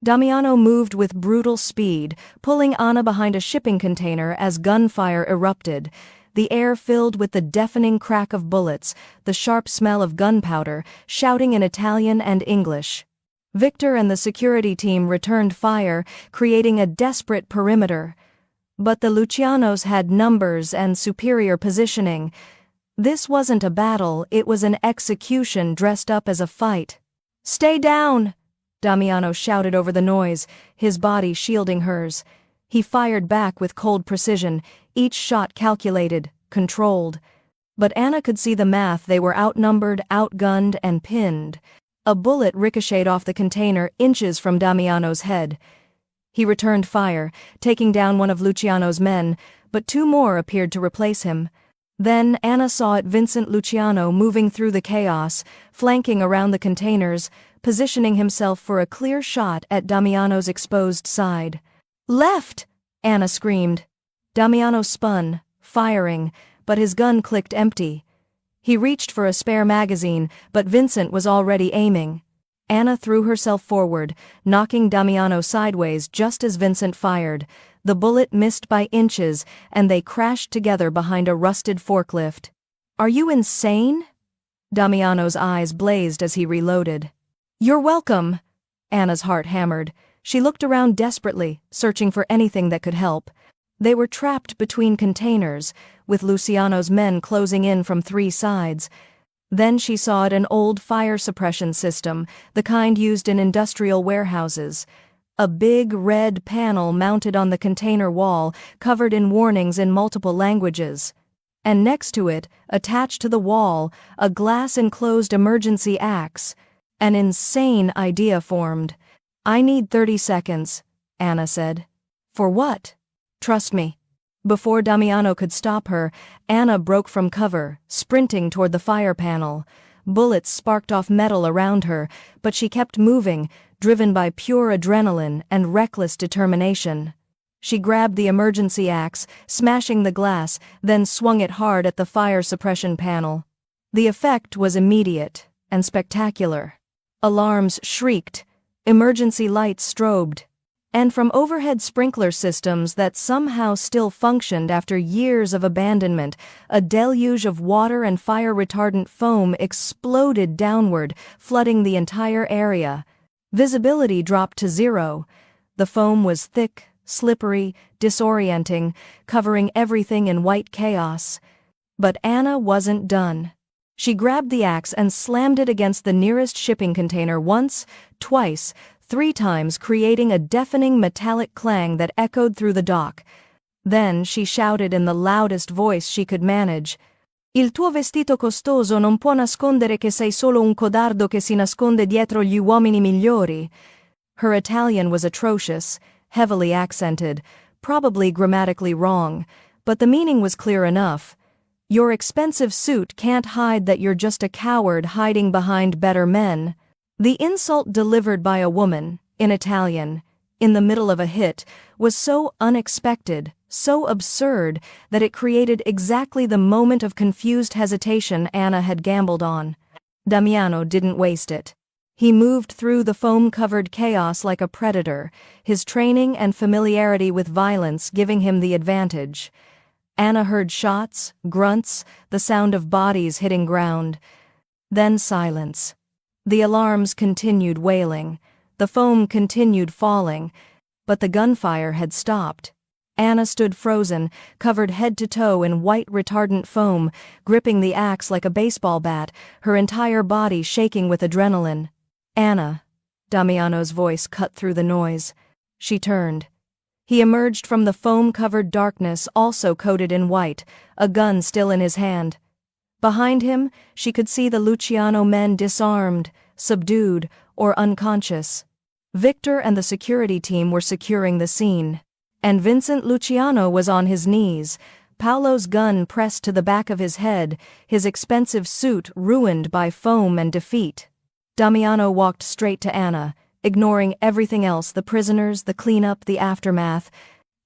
Damiano moved with brutal speed, pulling Anna behind a shipping container as gunfire erupted. The air filled with the deafening crack of bullets, the sharp smell of gunpowder, shouting in Italian and English. Victor and the security team returned fire, creating a desperate perimeter. But the Lucianos had numbers and superior positioning. This wasn't a battle, it was an execution dressed up as a fight. Stay down! Damiano shouted over the noise, his body shielding hers. He fired back with cold precision, each shot calculated, controlled. But Anna could see the math. They were outnumbered, outgunned, and pinned. A bullet ricocheted off the container inches from Damiano's head. He returned fire, taking down one of Luciano's men, but 2 more appeared to replace him. Then Anna saw it, Vincent Luciano moving through the chaos, flanking around the containers, positioning himself for a clear shot at Damiano's exposed side. Left! Anna screamed. Damiano spun, firing, but his gun clicked empty. He reached for a spare magazine, but Vincent was already aiming. Anna threw herself forward, knocking Damiano sideways just as Vincent fired. The bullet missed by inches, and they crashed together behind a rusted forklift. Are you insane? Damiano's eyes blazed as he reloaded. "You're welcome!" Anna's heart hammered. She looked around desperately, searching for anything that could help. They were trapped between containers, with Luciano's men closing in from 3 sides. Then she saw an old fire suppression system, the kind used in industrial warehouses. A big red panel mounted on the container wall, covered in warnings in multiple languages. And next to it, attached to the wall, a glass-enclosed emergency axe. An insane idea formed. "I need 30 seconds, Anna said. "For what?" "Trust me." Before Damiano could stop her, Anna broke from cover, sprinting toward the fire panel. Bullets sparked off metal around her, but she kept moving, driven by pure adrenaline and reckless determination. She grabbed the emergency axe, smashing the glass, then swung it hard at the fire suppression panel. The effect was immediate and spectacular. Alarms shrieked, emergency lights strobed, and from overhead sprinkler systems that somehow still functioned after years of abandonment, a deluge of water and fire-retardant foam exploded downward, flooding the entire area. Visibility dropped to 0. The foam was thick, slippery, disorienting, covering everything in white chaos. But Anna wasn't done. She grabbed the axe and slammed it against the nearest shipping container once, twice, 3 times, creating a deafening metallic clang that echoed through the dock. Then she shouted in the loudest voice she could manage, "Il tuo vestito costoso non può nascondere che sei solo un codardo che si nasconde dietro gli uomini migliori." Her Italian was atrocious, heavily accented, probably grammatically wrong, but the meaning was clear enough. Your expensive suit can't hide that you're just a coward hiding behind better men. The insult delivered by a woman, in Italian, in the middle of a hit, was so unexpected, so absurd, that it created exactly the moment of confused hesitation Anna had gambled on. Damiano didn't waste it. He moved through the foam-covered chaos like a predator, his training and familiarity with violence giving him the advantage. Anna heard shots, grunts, the sound of bodies hitting ground. Then silence. The alarms continued wailing. The foam continued falling. But the gunfire had stopped. Anna stood frozen, covered head to toe in white retardant foam, gripping the axe like a baseball bat, her entire body shaking with adrenaline. "Anna," Damiano's voice cut through the noise. She turned. He emerged from the foam-covered darkness, also coated in white, a gun still in his hand. Behind him, she could see the Luciano men disarmed, subdued, or unconscious. Victor and the security team were securing the scene. And Vincent Luciano was on his knees, Paolo's gun pressed to the back of his head, his expensive suit ruined by foam and defeat. Damiano walked straight to Anna, ignoring everything else, the prisoners, the cleanup, the aftermath.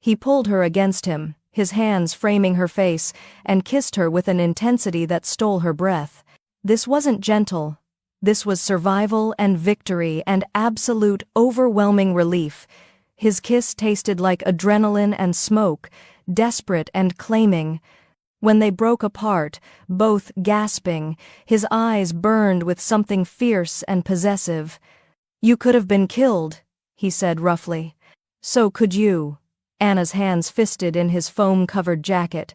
He pulled her against him, his hands framing her face, and kissed her with an intensity that stole her breath. This wasn't gentle. This was survival and victory and absolute, overwhelming relief. His kiss tasted like adrenaline and smoke, desperate and claiming. When they broke apart, both gasping, his eyes burned with something fierce and possessive. "You could have been killed," he said roughly. "So could you." Anna's hands fisted in his foam-covered jacket.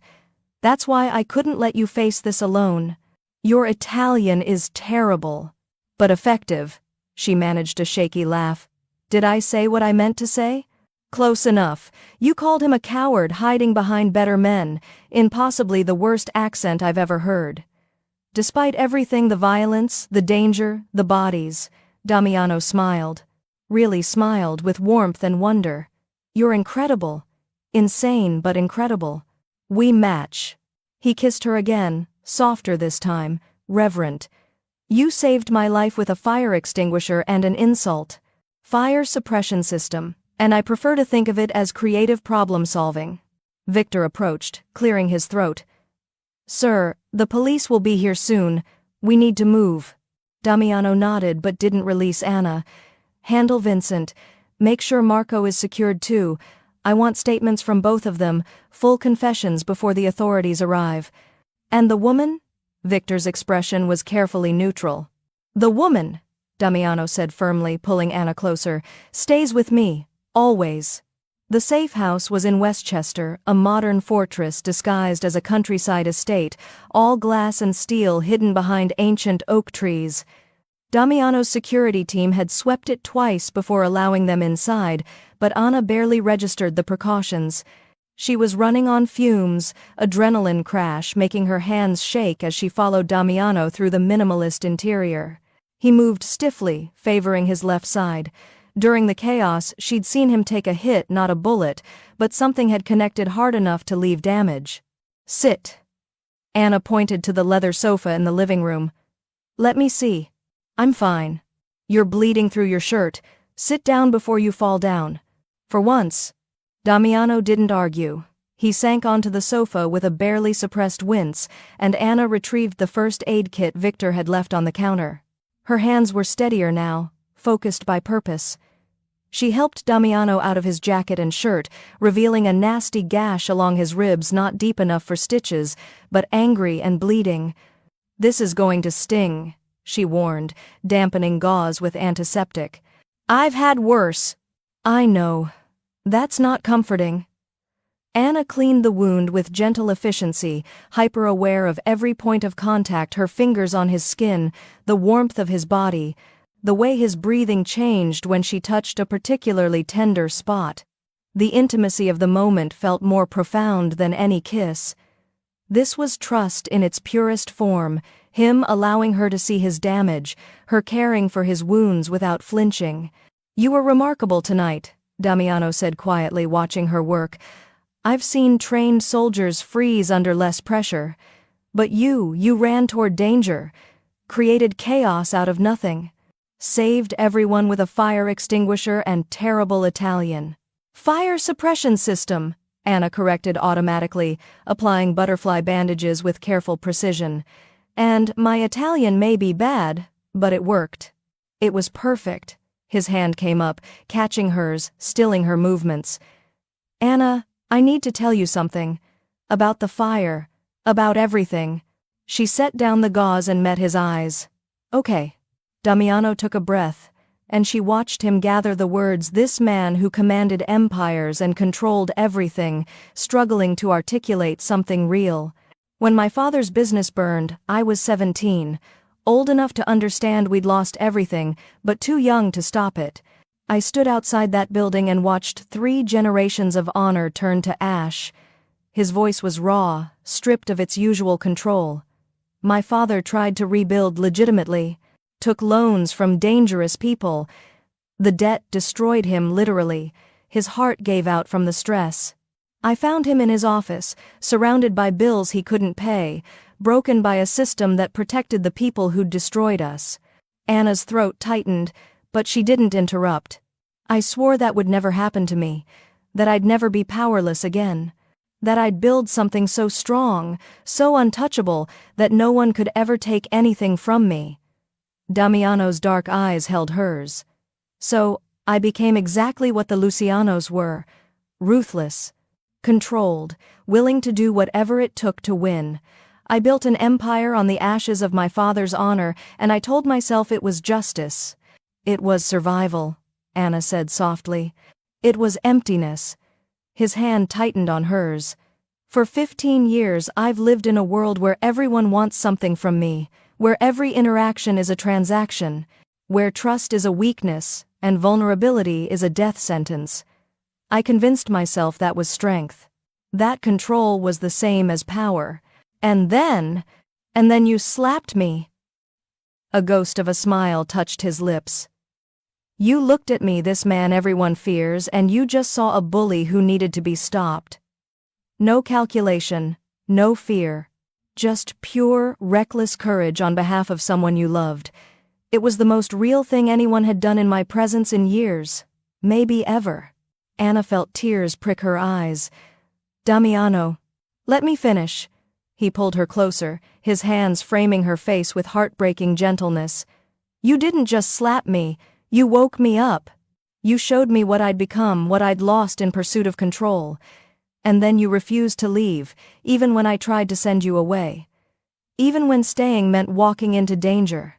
"That's why I couldn't let you face this alone. Your Italian is terrible. But effective." She managed a shaky laugh. "Did I say what I meant to say?" "Close enough. You called him a coward hiding behind better men, in possibly the worst accent I've ever heard." Despite everything, the violence, the danger, the bodies, Damiano smiled. Really smiled, with warmth and wonder. "You're incredible. Insane but incredible. We match." He kissed her again, softer this time, reverent. "You saved my life with a fire extinguisher and an insult. Fire suppression system, and I prefer to think of it as creative problem-solving." Victor approached, clearing his throat. "Sir, the police will be here soon. We need to move." Damiano nodded but didn't release Anna. "Handle Vincent. Make sure Marco is secured too. I want statements from both of them, full confessions before the authorities arrive. And the woman? Victor's expression was carefully neutral. "The woman," Damiano said firmly, pulling Anna closer, "stays with me, always." The safe house was in Westchester, a modern fortress disguised as a countryside estate, all glass and steel hidden behind ancient oak trees. Damiano's security team had swept it twice before allowing them inside, but Anna barely registered the precautions. She was running on fumes, adrenaline crash making her hands shake as she followed Damiano through the minimalist interior. He moved stiffly, favoring his left side. During the chaos, she'd seen him take a hit, not a bullet, but something had connected hard enough to leave damage. "Sit." Anna pointed to the leather sofa in the living room. "Let me see." "I'm fine." "You're bleeding through your shirt. Sit down before you fall down." For once, Damiano didn't argue. He sank onto the sofa with a barely suppressed wince, and Anna retrieved the first aid kit Victor had left on the counter. Her hands were steadier now, focused by purpose. She helped Damiano out of his jacket and shirt, revealing a nasty gash along his ribs not deep enough for stitches, but angry and bleeding. "This is going to sting," she warned, dampening gauze with antiseptic. "I've had worse." "I know. That's not comforting." Anna cleaned the wound with gentle efficiency, hyper-aware of every point of contact, her fingers on his skin, the warmth of his body, the way his breathing changed when she touched a particularly tender spot. The intimacy of the moment felt more profound than any kiss. This was trust in its purest form, him allowing her to see his damage, her caring for his wounds without flinching. "You were remarkable tonight," Damiano said quietly, watching her work. "I've seen trained soldiers freeze under less pressure. But you ran toward danger, created chaos out of nothing. Saved everyone with a fire extinguisher and terrible Italian." "Fire suppression system," Anna corrected automatically, applying butterfly bandages with careful precision. "And my Italian may be bad, but it worked." "It was perfect." His hand came up, catching hers, stilling her movements. "Anna, I need to tell you something. About the fire. About everything." She set down the gauze and met his eyes. "Okay." Damiano took a breath, and she watched him gather the words, this man who commanded empires and controlled everything, struggling to articulate something real. "When my father's business burned, I was 17, old enough to understand we'd lost everything, but too young to stop it. I stood outside that building and watched 3 generations of honor turn to ash." His voice was raw, stripped of its usual control. "My father tried to rebuild legitimately. Took loans from dangerous people. The debt destroyed him literally. His heart gave out from the stress. I found him in his office, surrounded by bills he couldn't pay, broken by a system that protected the people who'd destroyed us." Anna's throat tightened, but she didn't interrupt. "I swore that would never happen to me, that I'd never be powerless again, that I'd build something so strong, so untouchable, that no one could ever take anything from me." Damiano's dark eyes held hers. "So, I became exactly what the Lucianos were, ruthless, controlled, willing to do whatever it took to win. I built an empire on the ashes of my father's honor, and I told myself it was justice. It was survival," Anna said softly. "It was emptiness." His hand tightened on hers. "For 15 years I've lived in a world where everyone wants something from me, where every interaction is a transaction, where trust is a weakness and vulnerability is a death sentence. I convinced myself that was strength. That control was the same as power. And then you slapped me." A ghost of a smile touched his lips. "You looked at me, this man everyone fears, and you just saw a bully who needed to be stopped. No calculation, no fear. Just pure, reckless courage on behalf of someone you loved. It was the most real thing anyone had done in my presence in years, maybe ever." Anna felt tears prick her eyes. "Damiano, let me finish." He pulled her closer, his hands framing her face with heartbreaking gentleness. "You didn't just slap me, you woke me up. You showed me what I'd become, what I'd lost in pursuit of control. And then you refused to leave, even when I tried to send you away. even when staying meant walking into danger.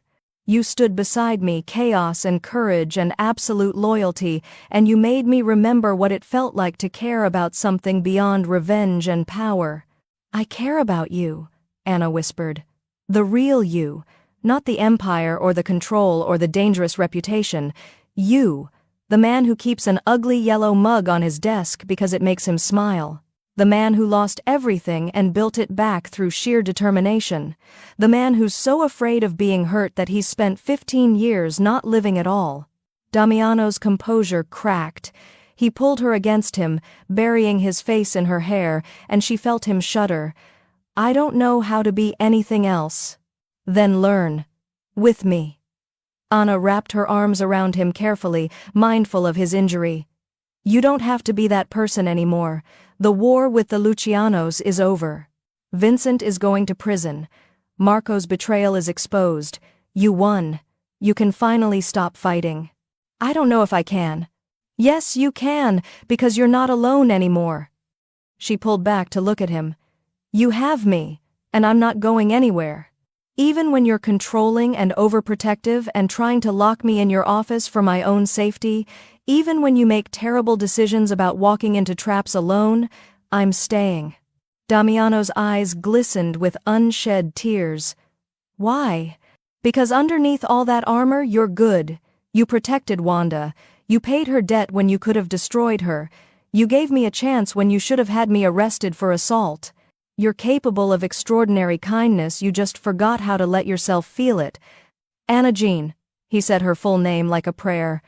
You stood beside me, chaos and courage and absolute loyalty, and you made me remember what it felt like to care about something beyond revenge and power. I care about you, Anna whispered. The real you, not the empire or the control or the dangerous reputation. You, the man who keeps an ugly yellow mug on his desk because it makes him smile. The man who lost everything and built it back through sheer determination. The man who's so afraid of being hurt that he's spent 15 years not living at all. Damiano's composure cracked. He pulled her against him, burying his face in her hair, and she felt him shudder. I don't know how to be anything else. Then learn. With me. Anna wrapped her arms around him carefully, mindful of his injury. You don't have to be that person anymore. The war with the Lucianos is over. Vincent is going to prison. Marco's betrayal is exposed. You won. You can finally stop fighting. I don't know if I can. Yes, you can, because you're not alone anymore. She pulled back to look at him. You have me, and I'm not going anywhere. Even when you're controlling and overprotective and trying to lock me in your office for my own safety, even when you make terrible decisions about walking into traps alone, I'm staying. Damiano's eyes glistened with unshed tears. Why? Because underneath all that armor, you're good. You protected Wanda. You paid her debt when you could have destroyed her. You gave me a chance when you should have had me arrested for assault. You're capable of extraordinary kindness, you just forgot how to let yourself feel it. Anna Jean, he said her full name like a prayer.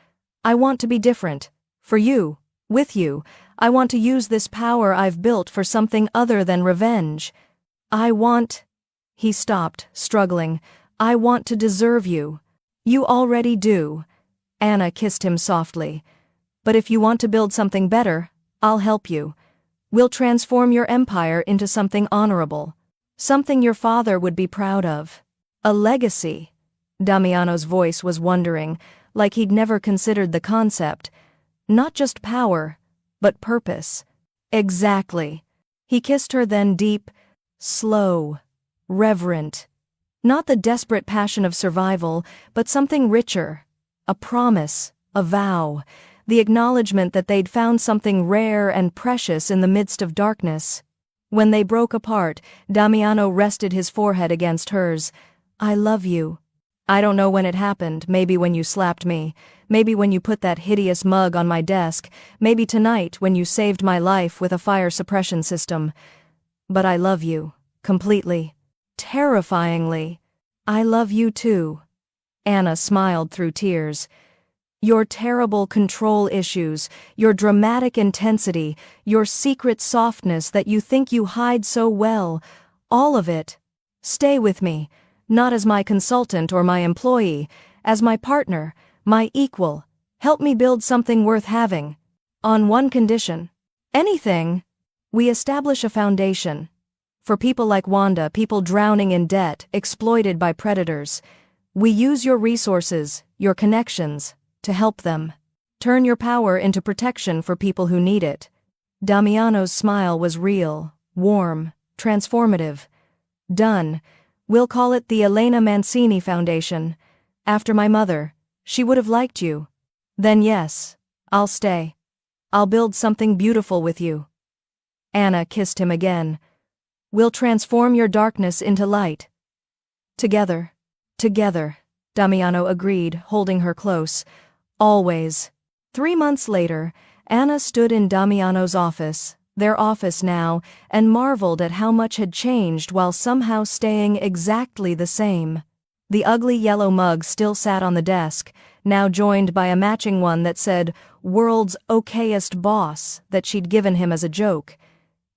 I want to be different. For you. With you. I want to use this power I've built for something other than revenge. I want... He stopped, struggling. I want to deserve you. You already do. Anna kissed him softly. But if you want to build something better, I'll help you. We'll transform your empire into something honorable. Something your father would be proud of. A legacy. Damiano's voice was wondering, like he'd never considered the concept. Not just power, but purpose. Exactly. He kissed her then deep, slow, reverent. Not the desperate passion of survival, but something richer. A promise, a vow. The acknowledgement that they'd found something rare and precious in the midst of darkness. When they broke apart, Damiano rested his forehead against hers. I love you. I don't know when it happened, maybe when you slapped me, maybe when you put that hideous mug on my desk, maybe tonight when you saved my life with a fire suppression system. But I love you, completely. Terrifyingly. I love you too. Anna smiled through tears. Your terrible control issues, your dramatic intensity, your secret softness that you think you hide so well, all of it. Stay with me, not as my consultant or my employee, as my partner, my equal. Help me build something worth having. On one condition. Anything. We establish a foundation. For people like Wanda, people drowning in debt, exploited by predators. We use your resources, your connections, to help them. Turn your power into protection for people who need it. Damiano's smile was real, warm, transformative. Done. We'll call it the Elena Mancini Foundation. After my mother. She would have liked you. Then yes, I'll stay. I'll build something beautiful with you. Anna kissed him again. We'll transform your darkness into light. Together. Together. Damiano agreed, holding her close. Always. 3 months later, Anna stood in Damiano's office, their office now, and marveled at how much had changed while somehow staying exactly the same. The ugly yellow mug still sat on the desk, now joined by a matching one that said, "World's okayest boss," that she'd given him as a joke.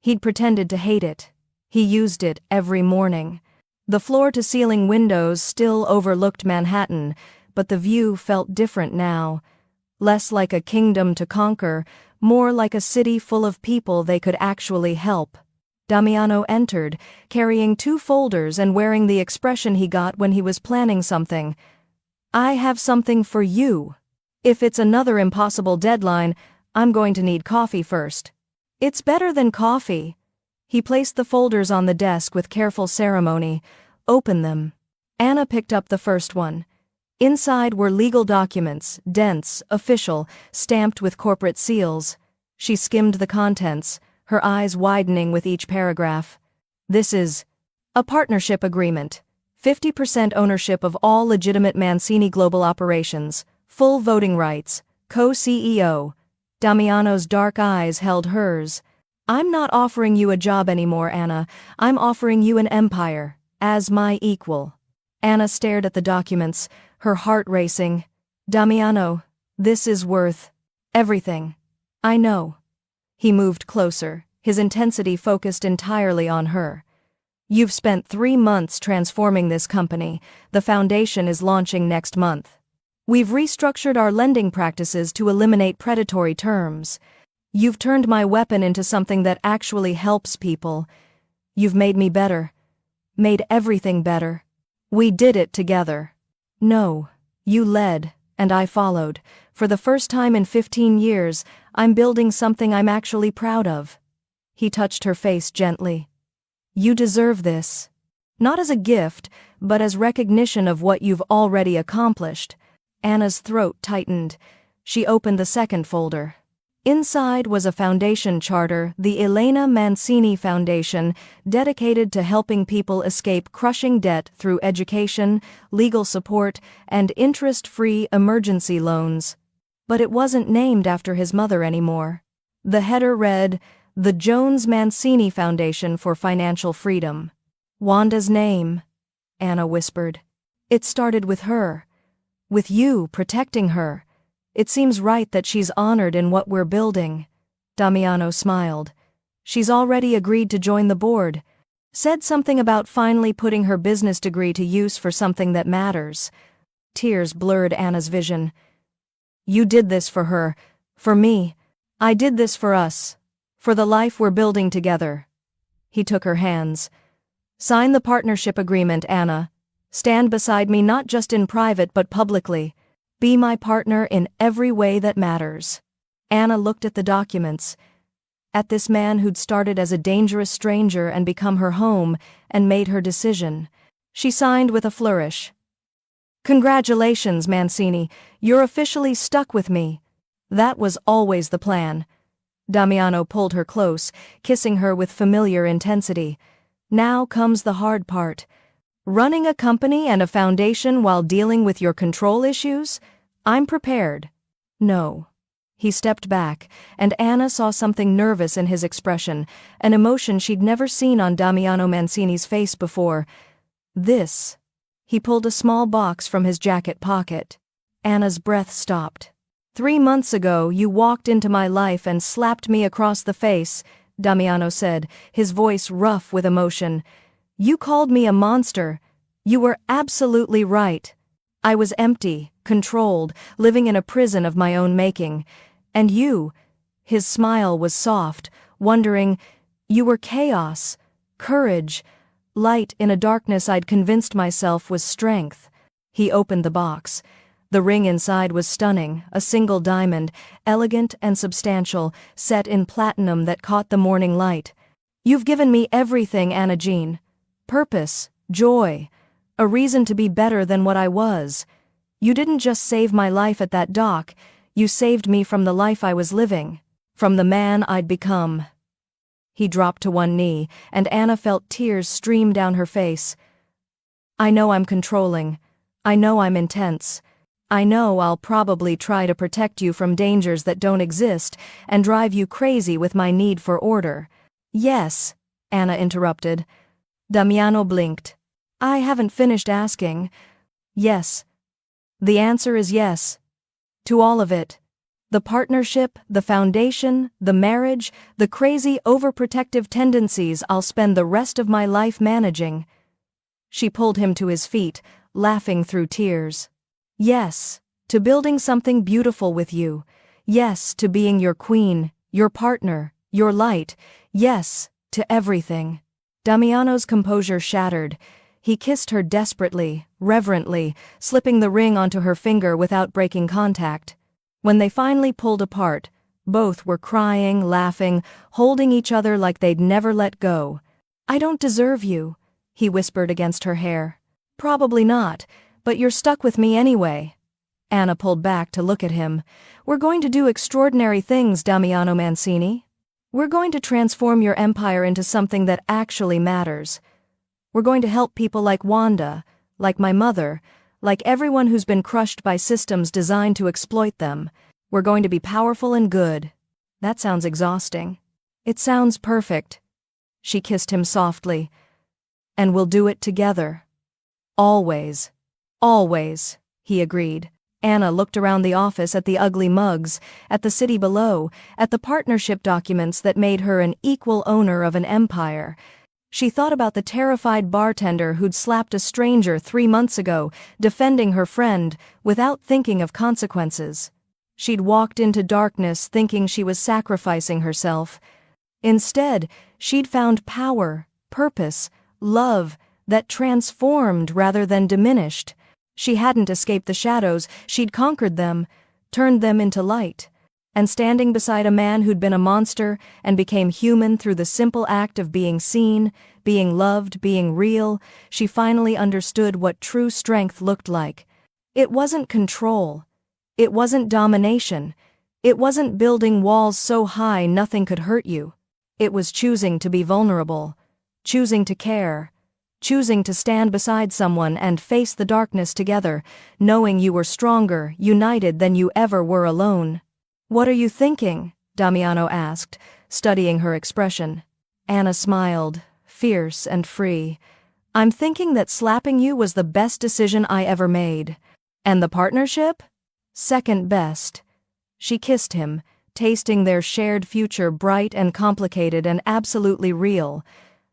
He'd pretended to hate it. He used it every morning. The floor-to-ceiling windows still overlooked Manhattan, but the view felt different now. Less like a kingdom to conquer, more like a city full of people they could actually help. Damiano entered, carrying 2 folders and wearing the expression he got when he was planning something. I have something for you. If it's another impossible deadline, I'm going to need coffee first. It's better than coffee. He placed the folders on the desk with careful ceremony. Open them. Anna picked up the first one. Inside were legal documents, dense, official, stamped with corporate seals. She skimmed the contents, her eyes widening with each paragraph. This is a partnership agreement. 50% ownership of all legitimate Mancini global operations, full voting rights, co-CEO. Damiano's dark eyes held hers. I'm not offering you a job anymore, Anna. I'm offering you an empire, as my equal. Anna stared at the documents, her heart racing. Damiano, this is worth everything. I know. He moved closer, his intensity focused entirely on her. You've spent 3 months transforming this company. The foundation is launching next month. We've restructured our lending practices to eliminate predatory terms. You've turned my weapon into something that actually helps people. You've made me better. Made everything better. We did it together. No, you led, and I followed. For the first time in 15 years, I'm building something I'm actually proud of. He touched her face gently. You deserve this. Not as a gift, but as recognition of what you've already accomplished. Anna's throat tightened. She opened the second folder. Inside was a foundation charter, the Elena Mancini Foundation, dedicated to helping people escape crushing debt through education, legal support, and interest-free emergency loans. But it wasn't named after his mother anymore. The header read, The Jones Mancini Foundation for Financial Freedom. Wanda's name, Anna whispered. It started with her. With you protecting her. It seems right that she's honored in what we're building. Damiano smiled. She's already agreed to join the board. Said something about finally putting her business degree to use for something that matters. Tears blurred Anna's vision. You did this for her. For me. I did this for us. For the life we're building together. He took her hands. Sign the partnership agreement, Anna. Stand beside me not just in private but publicly. Be my partner in every way that matters. Anna looked at the documents. At this man who'd started as a dangerous stranger and become her home, and made her decision. She signed with a flourish. Congratulations, Mancini. You're officially stuck with me. That was always the plan. Damiano pulled her close, kissing her with familiar intensity. Now comes the hard part. Running a company and a foundation while dealing with your control issues? I'm prepared. No. He stepped back, and Anna saw something nervous in his expression, an emotion she'd never seen on Damiano Mancini's face before. This. He pulled a small box from his jacket pocket. Anna's breath stopped. 3 months ago, you walked into my life and slapped me across the face, Damiano said, his voice rough with emotion. You called me a monster. You were absolutely right. I was empty, controlled, living in a prison of my own making. And you, his smile was soft, wondering, you were chaos, courage, light in a darkness I'd convinced myself was strength. He opened the box. The ring inside was stunning, a single diamond, elegant and substantial, set in platinum that caught the morning light. You've given me everything, Anna Jean. Purpose, joy, a reason to be better than what I was. You didn't just save my life at that dock, you saved me from the life I was living, from the man I'd become. He dropped to one knee, and Anna felt tears stream down her face. I know I'm controlling. I know I'm intense. I know I'll probably try to protect you from dangers that don't exist and drive you crazy with my need for order. Yes, Anna interrupted. Damiano blinked. I haven't finished asking. Yes. The answer is yes. To all of it. The partnership, the foundation, the marriage, the crazy overprotective tendencies I'll spend the rest of my life managing. She pulled him to his feet, laughing through tears. Yes, to building something beautiful with you. Yes, to being your queen, your partner, your light. Yes, to everything. Damiano's composure shattered. He kissed her desperately, reverently, slipping the ring onto her finger without breaking contact. When they finally pulled apart, both were crying, laughing, holding each other like they'd never let go. I don't deserve you. he whispered against her hair. Probably not, but you're stuck with me anyway. Anna pulled back to look at him. We're going to do extraordinary things, Damiano Mancini. We're going to transform your empire into something that actually matters. We're going to help people like Wanda, like my mother, like everyone who's been crushed by systems designed to exploit them. We're going to be powerful and good. That sounds exhausting. It sounds perfect. She kissed him softly. And we'll do it together. Always. Always, he agreed. Anna looked around the office at the ugly mugs, at the city below, at the partnership documents that made her an equal owner of an empire. She thought about the terrified bartender who'd slapped a stranger 3 months ago, defending her friend, without thinking of consequences. She'd walked into darkness thinking she was sacrificing herself. Instead, she'd found power, purpose, love, that transformed rather than diminished. She hadn't escaped the shadows, she'd conquered them, turned them into light. And standing beside a man who'd been a monster and became human through the simple act of being seen, being loved, being real, she finally understood what true strength looked like. It wasn't control. It wasn't domination. It wasn't building walls so high nothing could hurt you. It was choosing to be vulnerable, choosing to care, choosing to stand beside someone and face the darkness together, knowing you were stronger, united than you ever were alone. What are you thinking? Damiano asked, studying her expression. Anna smiled, fierce and free. I'm thinking that slapping you was the best decision I ever made. And the partnership? Second best. She kissed him, tasting their shared future bright and complicated and absolutely real.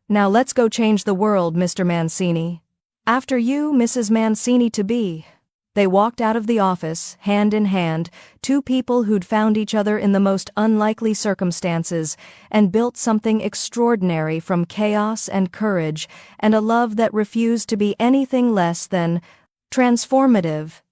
Now let's go change the world, Mr. Mancini. After you, Mrs. Mancini-to-be. They walked out of the office, hand in hand, two people who'd found each other in the most unlikely circumstances and built something extraordinary from chaos and courage and a love that refused to be anything less than transformative.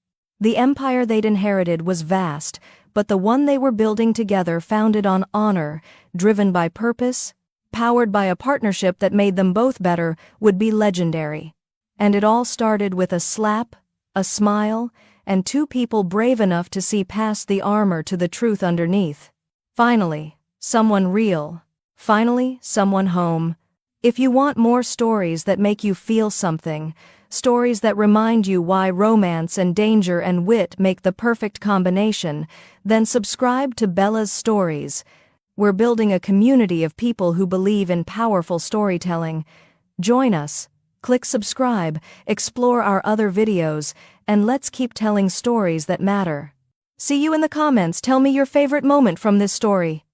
The empire they'd inherited was vast, but the one they were building together founded on honor, driven by purpose, powered by a partnership that made them both better, would be legendary. And it all started with a slap, a smile, and two people brave enough to see past the armor to the truth underneath. Finally, someone real. Finally, someone home. If you want more stories that make you feel something, stories that remind you why romance and danger and wit make the perfect combination, then subscribe to Bella's Stories. We're building a community of people who believe in powerful storytelling. Join us. Click subscribe, explore our other videos, and let's keep telling stories that matter. See you in the comments. Tell me your favorite moment from this story.